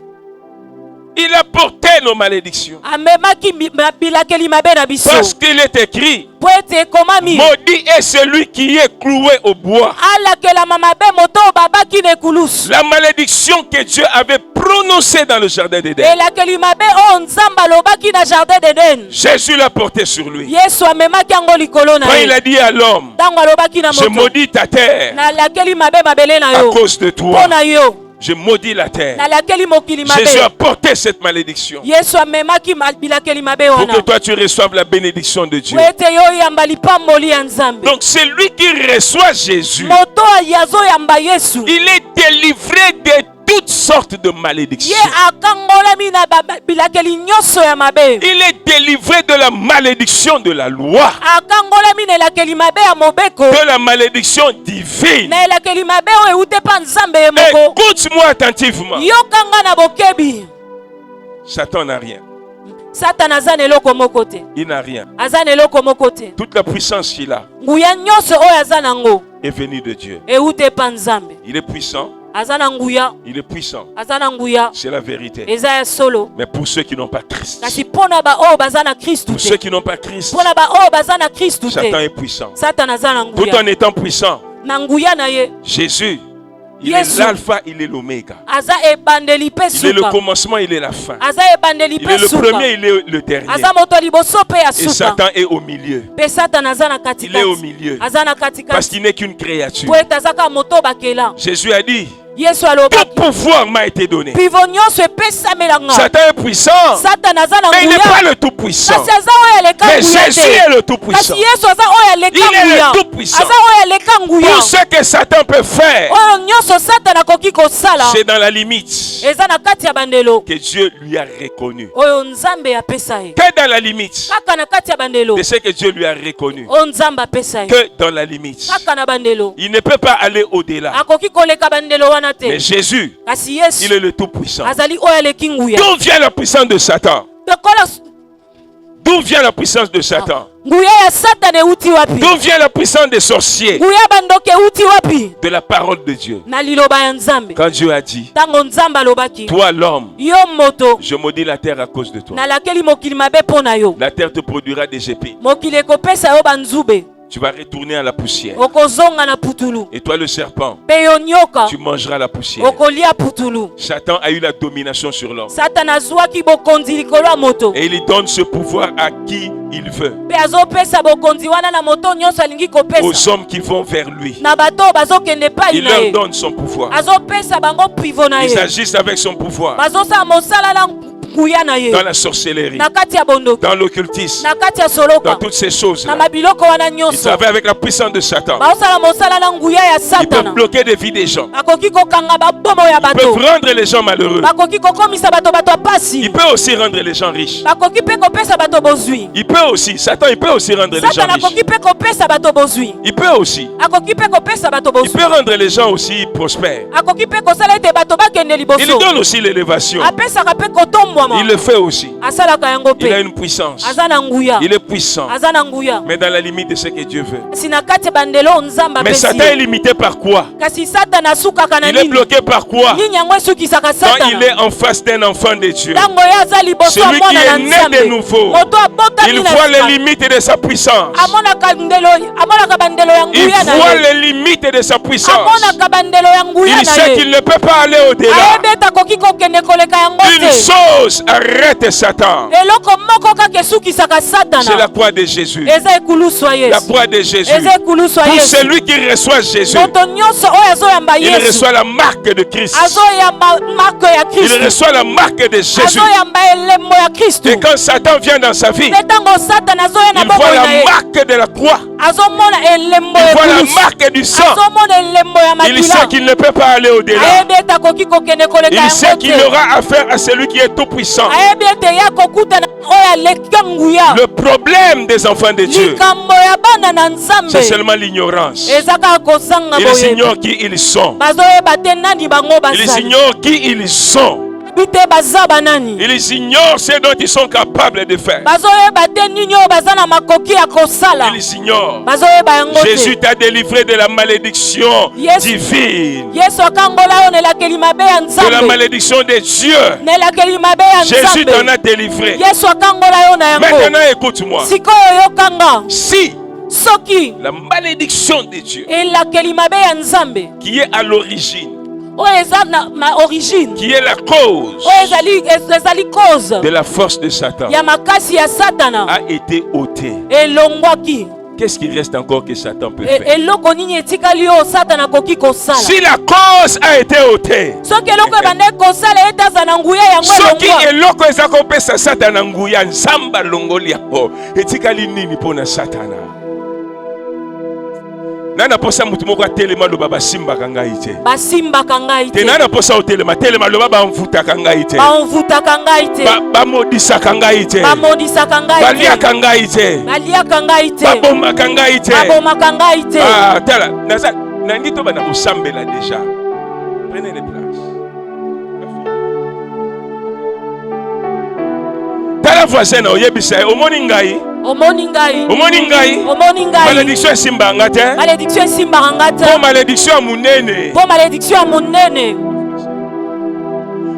Il a porté nos malédictions. Amemaki bilakeli mabe na biso. Parce qu'il est écrit, Po ete ekomami. maudit est celui qui est cloué au bois. Alakelama mabe moto babaki na ekulusu. La malédiction que Dieu avait prononcée dans le jardin d'Éden, Elakeli mabe o nzamba lobaki na jardin d'Eden. Jésus l'a porté sur lui. Yesu amemaki yango likolo na Quand il ye. a dit à l'homme, Tango alobaki na je moto. maudis ta terre Nalakeli mabe mabele na à yo. cause de toi. Mpo na yo. Je maudis la terre. Nalakeli mokili Jésus a mabe. porté cette malédiction Yesu amemaki bilakeli mabe pour que wana. toi tu reçoives la bénédiction de Dieu. Po ete yo yamba lipamboli ya nzambe. Donc celui qui reçoit Jésus, Moto yazo yamba Yesu. il est délivré de toutes sortes de Ye malédictions. akangolami na bilakeli nyonso ya mabe. Il est délivré de la malédiction de la loi, Akangolami na elakeli mabe ya mobeko. de la malédiction divine. Na elakeli mabe oyo euti pa nzambe ye moko. Écoute-moi attentivement. Yokanga na bokebi. Satan n'a rien. Satan aza na eloko moko te. Il n'a rien. Aza na eloko moko te. Toute la puissance qu'il a Nguya nyonso oyo aza nango est venue de Dieu. euti pa nzambe. Il est puissant. Aza na nguya. Il est puissant. Aza na nguya. C'est la vérité. Eza ya solo. Mais pour ceux qui n'ont pas Christ, Kasi mpona ba oyo baza na Kristu pour ceux te. qui n'ont pas Christ, Mpona ba oyo baza na Kristu Satan te. est puissant. Satan aza na Tout nguya. en étant puissant, Na nguya na ye. Jésus, il Yesu. est l'alpha, il est l'oméga. Aza ebandeli pe Il est le suka. commencement, il est la fin. Aza ebandeli Il pe est le suka. premier, il est le dernier. Aza moto liboso pe ya Et suka. Satan est au milieu. Pe Satan aza na Il est au katikati. milieu. Aza na Parce katikati. qu'il n'est qu'une créature. Po ete aza kaka moto bakela. Jésus a dit, Yesu tout alobaki. pouvoir m'a été donné. Pivo nyonso epesamela nga. Satan est puissant, Satan aza na mais il n'est pas nguya. le tout puissant. Kasi aza oyo aleka Mais nguya Jésus te. est le tout puissant. Kasi Yesu aza oyo aleka Il est le nguya. tout-puissant. Aza oyo aleka nguya. Tout ce que Satan peut faire, Oyo nyonso Satan akoki kosala. c'est dans la limite Eza na kati ya bandelo. que Dieu lui a reconnu. Oyo nzambe apesa ye. Que dans la limite Kaka na kati ya bandelo. de ce que Dieu lui a reconnu. Oyo nzambe apesa ye. Que dans la limite. Kaka na bandelo. Il ne peut pas aller au-delà. Akoki koleka bandelo wana te. Mais Jésus, Kasi Yesu il est le tout-puissant. azali oyo aleki nguya. D'où vient la puissance de Satan? Lokola D'où vient la puissance de Satan? nguya ya Satan euti wapi? D'où vient la puissance des sorciers? Nguya bandoke euti wapi? De la parole de Dieu. Na liloba ya nzambe. Quand Dieu a dit, Tango nzambe alobaki. toi l'homme, Yo moto. je maudis la terre à cause de toi. Nalakeli mokili mabe pona yo. La terre te produira des épines. Mokili ekopesa yo banzube. Tu vas retourner à la poussière. okozonga na putulu. Et toi le serpent, Pe yo nyoka, tu mangeras la poussière. okolia putulu. Satan a eu la domination sur l'homme. Satan azwaki bokonzi likolo ya moto. Et il donne ce pouvoir à qui il veut. Pe azopesa bokonzi wana na moto nyonso alingi kopesa. Aux hommes qui vont vers lui. Na bato bazokende epai Il na leur ye. donne son pouvoir. Azopesa bango pivo na Ils ye. agissent avec son pouvoir. Bazosala mosala na nguya na ye. Dans la sorcellerie, Na kati ya bondo. dans l'occultisme, Na kati ya soloka. dans toutes ces choses. Na mabiloko wana Ils nyonso. travaillent avec la puissance de Satan. Bazosala mosala na nguya ya Ils peuvent Satana. bloquer des vies des gens. Bakoki kokanga babomo ya Ils peuvent bato. rendre les gens malheureux. Bakoki kokomisa bato bato apasi. Il peut aussi rendre les gens riches. Bakoki pe kopesa bato bozwi. Il peut aussi, Satan, il peut aussi rendre les gens Satana riches. akoki pe kopesa bato bozwi. Il peut aussi. Akoki pe kopesa bato Il bozwi. peut rendre les gens aussi prospères. Akoki pe kosala ete bato bakende Il liboso. donne aussi l'élévation. Apesaka pe kotombwama. Il le fait aussi. Asalaka yango Il a pe. une puissance. Aza na nguya. Il est puissant. Aza na nguya. Mais dans la limite de ce que Dieu veut. Sina kati bandelo nzamba Mais pesi. Satan est limité par quoi? Kasi Satana asukaka na Il est nini? bloqué par quoi? Nini yango esukisaka Quand il Satana. est en face d'un enfant de Dieu. Tango ye aza liboso ya Celui qui mwana na est né Nzambe. de nouveau. Moto abotami Il na voit les sika. limites de sa puissance. Amonaka bandelo ya Il nguya na voit ye. les limites de sa puissance. Amonaka bandelo ya nguya Il sait na qu'il ye. ne peut pas aller au-delà. Ayebi ete akoki kokende koleka yango Une te. chose arrête Satan. Eloko moko kaka esukisaka C'est Satana. la croix de Jésus. Eza ekulusu ya La Yesu. croix de Jésus. Eza ekulusu ya Pour Yesu. celui qui reçoit Jésus, Moto nyonso oyo azoyamba il Yesu. reçoit la marque de Christ. Azoyamba marke ya Il Kristo. reçoit la marque de Jésus. Azoyamba elembo ya Kristo. Et quand Satan vient dans sa vie, Mpe ntango Satana azoya na il voit bomoi na la ye. marque de la croix. Azomona elembo Il voit la ekulusu. marque du sang. Azomona elembo ya Il sait makila. qu'il ne peut pas aller au-delà. Ayebi ete akoki kokende koleka Il sait yango qu'il te. aura affaire à celui qui est tout puissant. Ayebi ete ye akokutana oyo aleka nguya. Le problème des enfants de Dieu, Likambo ya bana na Nzambe c'est seulement l'ignorance. eza kaka kozanga Ils boyebi. ignorent qui ils sont. Bazoyeba te nani bango Ils bazali. ignorent qui ils sont. Bite baza banani. Ils ignorent ce dont ils sont capables de faire. Bazoyeba te nini oyo baza na makoki ya kosala. Ils ignorent. Bazoyeba yango Jésus te. t'a délivré de la malédiction Yes. divine, Yesu akangola yo nelakeli mabe ya de la Nzambe. malédiction de Dieu. Nelakeli mabe ya Jésus t'en Nzambe. a délivré. Yesu akangola yo na yango. Maintenant, écoute-moi. Sikoyo yokanga. Si Soki la malédiction de Dieu elakeli mabe ya Nzambe qui est à l'origine, oyo eza na ma origine qui est la cause oyo ezali cause de la force de Satan, ya makasi ya Satana a été ôtée. elongwaki. Qu'est-ce qu'il reste encore que Satan peut faire? Eloko nini etikali oyo Satana akoki kosala. Si la cause a été ôtée, Soki eloko ebande kosala ete aza na nguya yango soki elongwa. eloko eza kopesa Satana nguya, nzamba longoli yango, etikali nini mpona Satana? Nana posa mutu moko atelema loba basimbaka ngai te. Basimbaka ngai Te te. nana posa otelema telema loba bamvutaka ngai te. Bamvutaka ngai te. Bamodisaka ngai te. Bamodisaka ngai te. Baliaka ngai te. Baliaka ngai te. Babomaka ngai te. Babomaka ngai te. Ah, tala, naza nangi to bana kosambela déjà. Prenez les places. Tala voisin na oyebisa omoni ngai. Omoni ngai. Omoni ngai. Omoni ngai. Malédiction esimbanga te. Malédiction esimbaka nga te. Po malédiction ya munene. Po malédiction ya monene.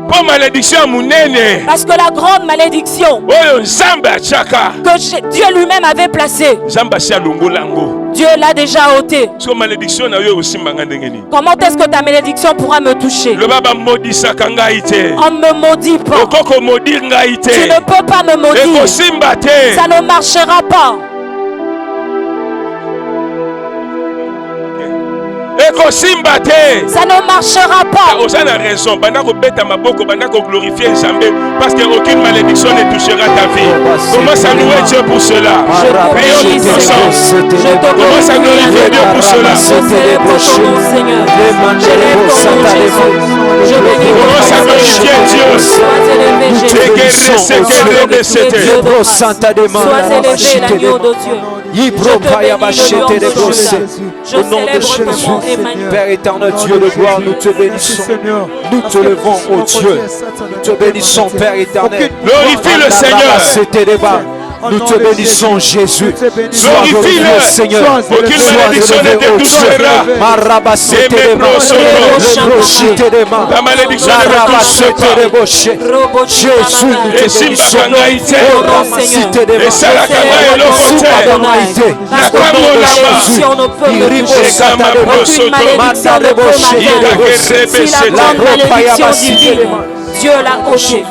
Po malédiction ya munene. Parce que la grande malédiction Oyo nzambe atiaka. que Dieu lui-même avait placée, Nzambe asi alongola yango. Dieu l'a déjà ôtée. So malédiction na yo osimbanga ndenge nini? Comment est-ce que ta malédiction pourra me toucher? Loba bamodisaka ngai te. On ne me maudit pas. Okoko modir ngai te. Tu ne peux pas me maudire. Ekosimba te. Ça ne marchera pas. Ekosimba te. Ça ne marchera pas. Oza na raison. Banda ko beta maboko, banda ko glorifier Nzambe parce que aucune malédiction ne touchera ta vie. Commence à louer Dieu pour cela. Je te bénis, Seigneur. Je te Commence à glorifier Dieu pour cela. Je célèbre ton nom, Seigneur. J'élève ton nom, Jésus. Je bénis Commence à glorifier Dieu. Sois élevé, Jésus. Sois élevé, l'agneau de Dieu. Je célèbre ton nom, Emmanuel. Père éternel, Dieu de gloire, nous te bénissons. Nous te levons, ô Dieu. Nous te bénissons, Père éternel. Glorifie le Seigneur. Nous te bénissons, Jésus. Sois Glorifie-le. glorifié, Seigneur. Aucune Sois malédiction ne élevé te au touchera. ciel. Marabasetelema. Ta malédiction ne me touche pas. Jésus, nous te bénissons. Et ça la kanga et l'autre. La malédiction ne peut me toucher. Aucune malédiction ne peut m'atteindre. Si la grande malédiction divine, Dieu l'a ôtée.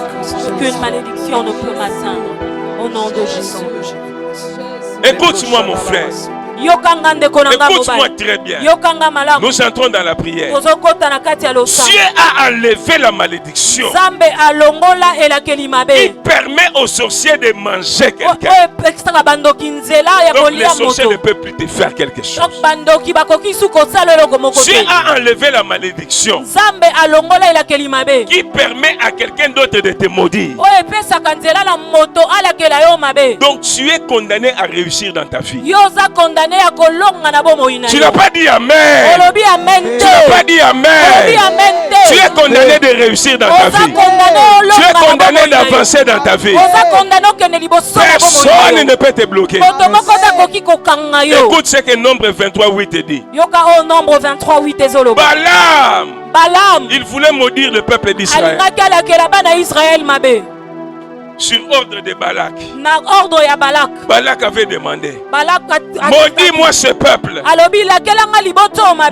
Aucune malédiction ne peut m'atteindre. Au nom de Jésus. Écoute-moi, mon frère. Écoute-moi très bien. Nous entrons dans la prière. Dieu a enlevé la malédiction. Il permet aux sorciers de manger quelqu'un. Donc les sorciers ne peuvent plus te faire quelque chose. Dieu a enlevé la malédiction qui permet à quelqu'un d'autre de te maudire. Donc tu es condamné à réussir dans ta vie. Tu n'as pas dit amen. Tu n'as pas dit amen. Tu es condamné de réussir dans ta vie. Tu es condamné d'avancer dans ta vie. Personne ne peut te bloquer. Écoute ce que Nombre 23:8 te dit. Balaam, il voulait maudire le peuple d'Israël. Sur ordre de Balak. Balak avait demandé: maudis-moi ce peuple.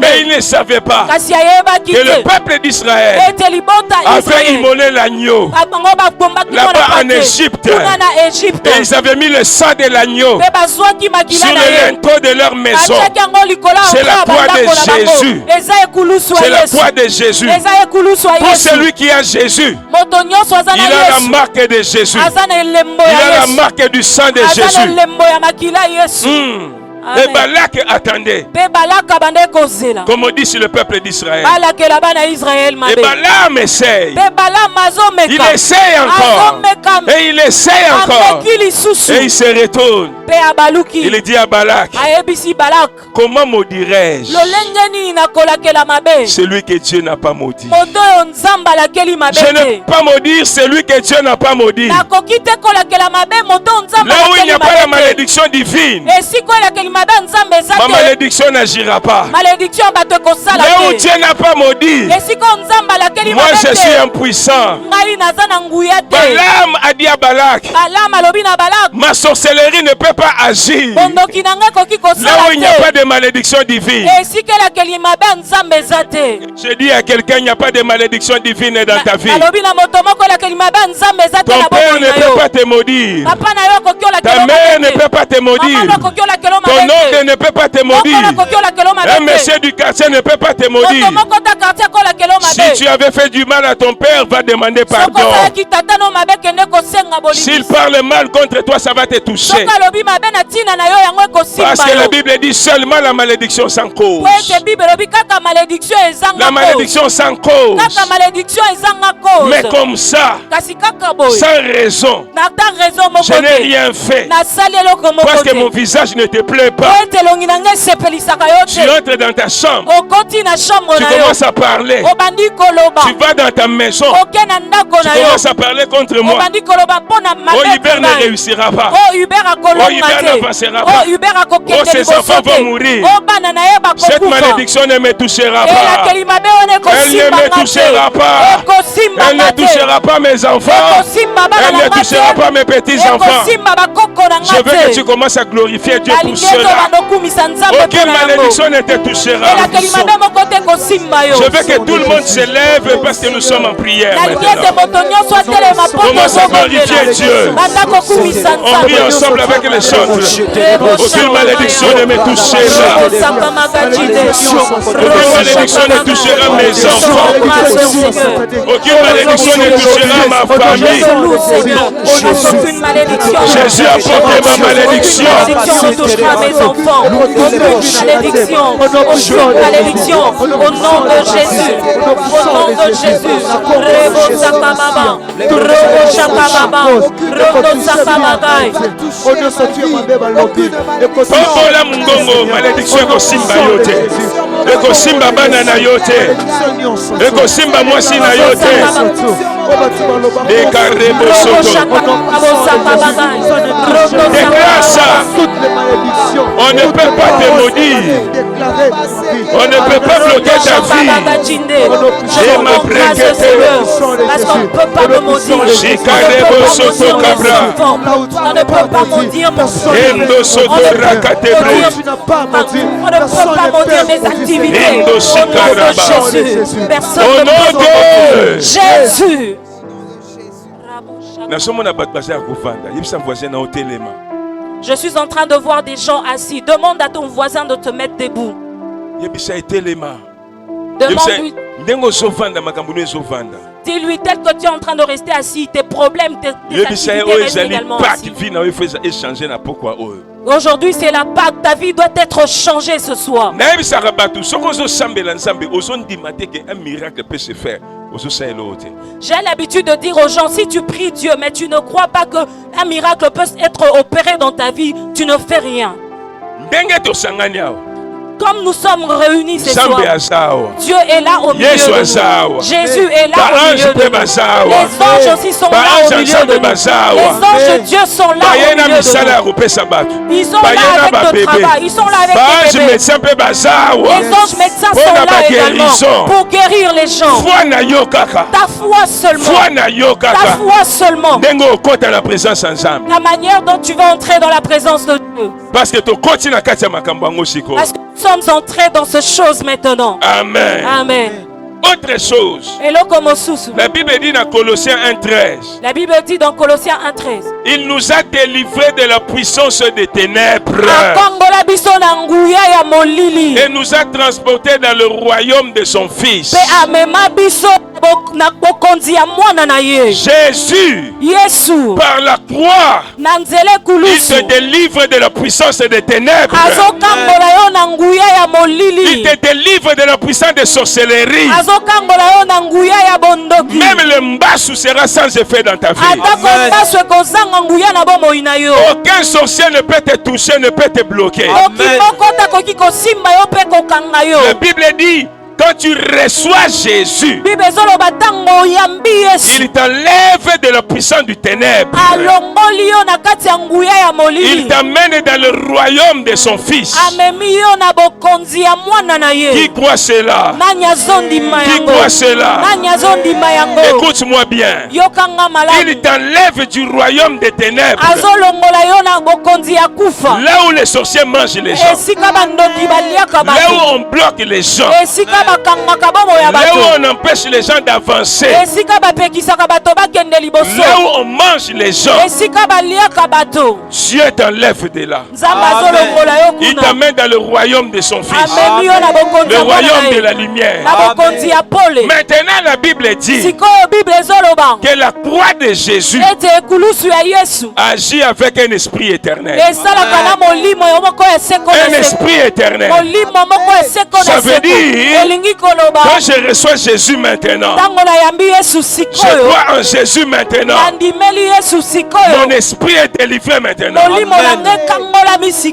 Mais il ne savait pas que le peuple d'Israël avait immolé l'agneau là-bas en Égypte. Et ils avaient mis le sang de l'agneau sur le linteau de leur maison. C'est la croix de Jésus. C'est la croix de Jésus. Pour celui qui a Jésus, il a la marque de Jésus. Il a la marque du sang de Jésus. Et Balak attendait. Comme on dit sur le peuple d'Israël. Et Balaam essaye. Il essaye encore. Et il essaye encore. Et il se retourne. Il dit à Balak: comment maudirais-je celui que Dieu n'a pas maudit? Je ne peux pas maudire celui que Dieu n'a pas maudit. Là où il n'y a pas la malédiction divine, ma malédiction n'agira pas. Là où Dieu n'a pas maudit, moi je suis impuissant. Balaam a dit à Balak: ma sorcellerie ne peut pas agir là où il n'y a pas de malédiction divine. Je dis à quelqu'un: il n'y a pas de malédiction divine dans ta vie. Ton père ne peut pas te maudire. Ta mère ne peut pas te maudire. Ton oncle ne peut pas te maudire. Un monsieur du quartier ne peut pas te maudire. Si tu avais fait du mal à ton père, va demander pardon. S'il parle mal contre toi, ça va te toucher. Parce que la Bible dit seulement la malédiction sans cause. La malédiction sans cause. Mais comme ça, sans raison, je n'ai rien fait. Parce que mon visage ne te plaît pas. Tu entres dans ta chambre. Tu commences à parler. Tu vas dans ta maison. Tu commences à parler contre moi. Hubert ne réussira pas. Hubert n'avancera pas. Ses enfants vont mourir. Cette malédiction ne me touchera pas. Elle ne me touchera pas. Elle ne touchera pas mes enfants. Elle ne touchera pas mes petits-enfants. Je veux que tu commences à glorifier Dieu pour cela. Aucune malédiction ne te touchera. Je veux que tout le monde se lève parce que nous sommes en prière maintenant. Commence à glorifier Dieu. On prie ensemble avec les chantres. Aucune malédiction ne me touchera. Aucune malédiction ne touchera mes enfants. Aucune malédiction ne touchera ma famille. Jésus a porté ma malédiction. Ne touchera mes enfants. Aucune malédiction. Au nom de Jésus. Au nom de Jésus. Rebo Sakababa. Rebo Sakababa. Rebo Sakabagai. Tombola mungongo, malédiction ko simba yote. Ekosimba bana na yo te. Ekosimba mwasi na yo te. Dekarebo soto. Déclare ça. On ne peut pas te maudire. On ne peut pas bloquer ta vie. Je m'embrase, Seigneur, parce qu'on ne peut pas me maudire. On ne peut pas maudire mon sourire. On ne peut pas maudire mes activités. Au nom de Jésus, personne ne peut maudire. Jésus. Je suis en train de voir des gens assis. Demande à ton voisin de te mettre debout. Demande-lui. Dis-lui, tel que tu es en train de rester assis, tes problèmes, tes activités restent également assis. Aujourd'hui, c'est la Pâque. Ta vie doit être changée ce soir. J'ai l'habitude de dire aux gens, si tu pries Dieu, mais tu ne crois pas qu'un miracle peut être opéré dans ta vie, tu ne fais rien. Comme nous sommes réunis ce soir, Dieu est là au milieu de nous. Jésus est là au milieu de nous. Les anges aussi sont là au milieu de nous. Les anges de Dieu sont là au milieu de nous. Ils sont là avec le travail. Ils sont là avec les bébés. Les anges médecins sont là également pour guérir les gens. Ta foi seulement. Ta foi seulement. La manière dont tu vas entrer dans la présence de Dieu. Parce que nous sommes entrés dans ces choses maintenant. Amen. Amen. Autre chose. La Bible dit dans Colossiens 1:13. La Bible dit dans Colossiens 1:13. Il nous a délivrés de la puissance des ténèbres. Et nous a transportés dans le royaume de son Fils. Jésus, par la croix, il te délivre de la puissance des ténèbres. Il te délivre de la puissance de sorcellerie. Même le mbassou sera sans effet dans ta vie. Aucun sorcier ne peut te toucher, ne peut te bloquer. La Bible dit, quand tu reçois Jésus, il t'enlève de la puissance du ténèbre. Il t'amène dans le royaume de son Fils. Qui croit cela? Qui croit cela? Écoute-moi bien. Il t'enlève du royaume des ténèbres. Là où les sorciers mangent les gens. Là où on bloque les gens. Là où on empêche les gens d'avancer. Là où on mange les gens. Dieu t'enlève de là. Il t'amène dans le royaume de son Fils. Le royaume de la lumière. Maintenant la Bible dit que la croix de Jésus agit avec un esprit éternel. Un esprit éternel. Ça veut dire, quand je reçois Jésus maintenant, je crois en Jésus maintenant, mon esprit est délivré maintenant.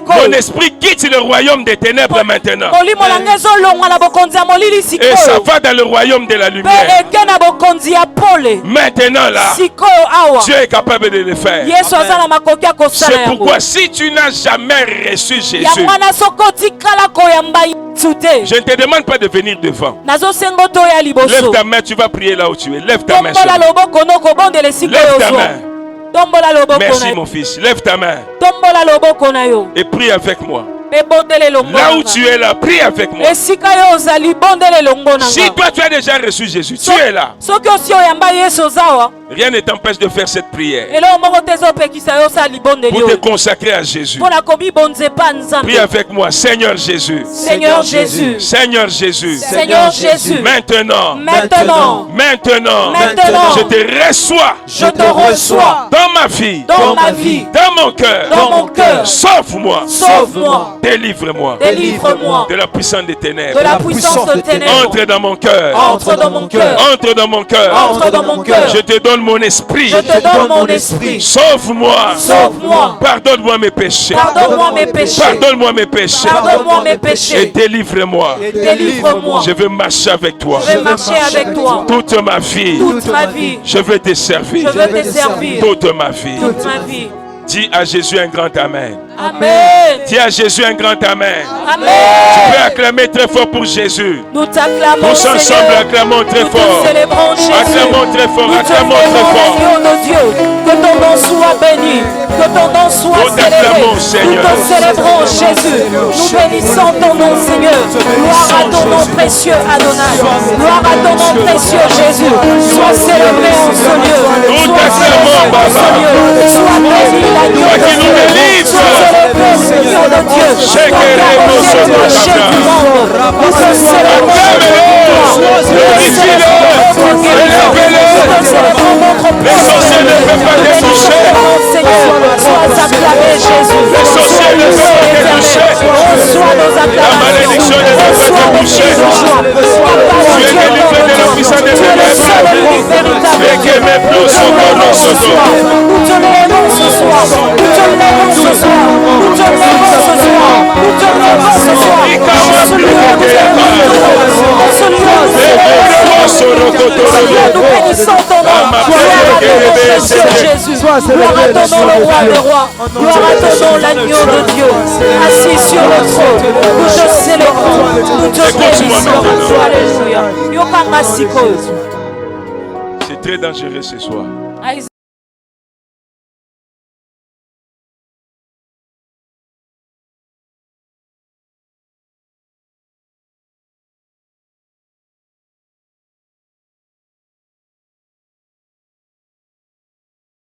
Mon esprit quitte le royaume des ténèbres maintenant. Et ça va dans le royaume de la lumière. Maintenant là, Dieu est capable de le faire. C'est pourquoi si tu n'as jamais reçu Jésus, je ne te demande pas de venir devant. Lève ta main, tu vas prier là où tu es. Lève ta main. Lève ta main. Merci mon fils. Lève ta main. Et prie avec moi. Là où tu es là, prie avec moi. Si toi tu as déjà reçu Jésus, tu es là. Rien ne t'empêche de faire cette prière. Pour te consacrer à Jésus. Prie avec moi, Seigneur Jésus. Seigneur Jésus. Seigneur Jésus. Seigneur Jésus. Maintenant. Maintenant. Maintenant. Maintenant. Je te reçois. Je te reçois. Dans ma vie. Dans ma vie. Dans mon cœur. Dans mon cœur. Sauve-moi. Sauve-moi. Délivre-moi. Délivre-moi. De la puissance des ténèbres. De la puissance des ténèbres. Entre dans mon cœur. Entre dans mon cœur. Entre dans mon cœur. Entre dans mon cœur. Je te donne donne mon esprit. Je te donne mon esprit. Sauve-moi. Sauve-moi. Pardonne-moi mes péchés. Pardonne-moi mes péchés. Pardonne-moi mes péchés. Pardonne-moi mes Et péchés. délivre-moi. Délivre-moi. Je veux marcher avec toi. Je vais marcher avec toi. Toute ma vie. Toute ma vie. Je veux te servir. Je veux te servir. Toute ma vie. Toute ma vie. Dis à Jésus un grand amen. Amen. Dis à Jésus un grand amen. Amen. Tu peux acclamer très fort pour Jésus. Nous t'acclamons, Tous ensemble, Seigneur. acclamons très Nous te fort. célébrons, Jésus. Acclamons très fort, Nous te acclamons très célébrons, fort. l'agneau de Dieu. Que ton nom soit béni. Que ton nom soit Nous célébré. t'acclamons, Nous Seigneur. te célébrons, Jésus. Nous bénissons ton nom, Seigneur. Gloire à ton nom précieux, Adonai. Gloire à ton nom précieux, Jésus. Sois célébré en ce lieu. Nous Sois t'acclamons, célébré en ce Baba. lieu. Sois béni, l'agneau Toi de qui nous Dieu. délivres. Sois célébré, Seigneur de Dieu. Ton cœur est le rocher du monde. Nous te célébrons Les sorciers ne peuvent pas les toucher. Sois acclamé, Jésus. Les sorciers ne peuvent pas les toucher. Reçois nos acclamations. La malédiction ne peut pas te toucher. Tu es délivré de la puissance des ténèbres. Et que mes plans sont dans nos sotos. Nous te lèvons ce soir. Nous te lèvons ce soir. Nous te lèvons ce soir. Nous te lèvons ce soir. Dans ce lieu, nous bénissons ton nom. Gloire à ton nom, précieux Jésus. Gloire à ton nom, le roi des rois. Gloire à ton nom, l'agneau de Dieu. Assis sur le trône. Nous te célébrons. Nous te bénissons. Alléluia. C'est très dangereux ce soir.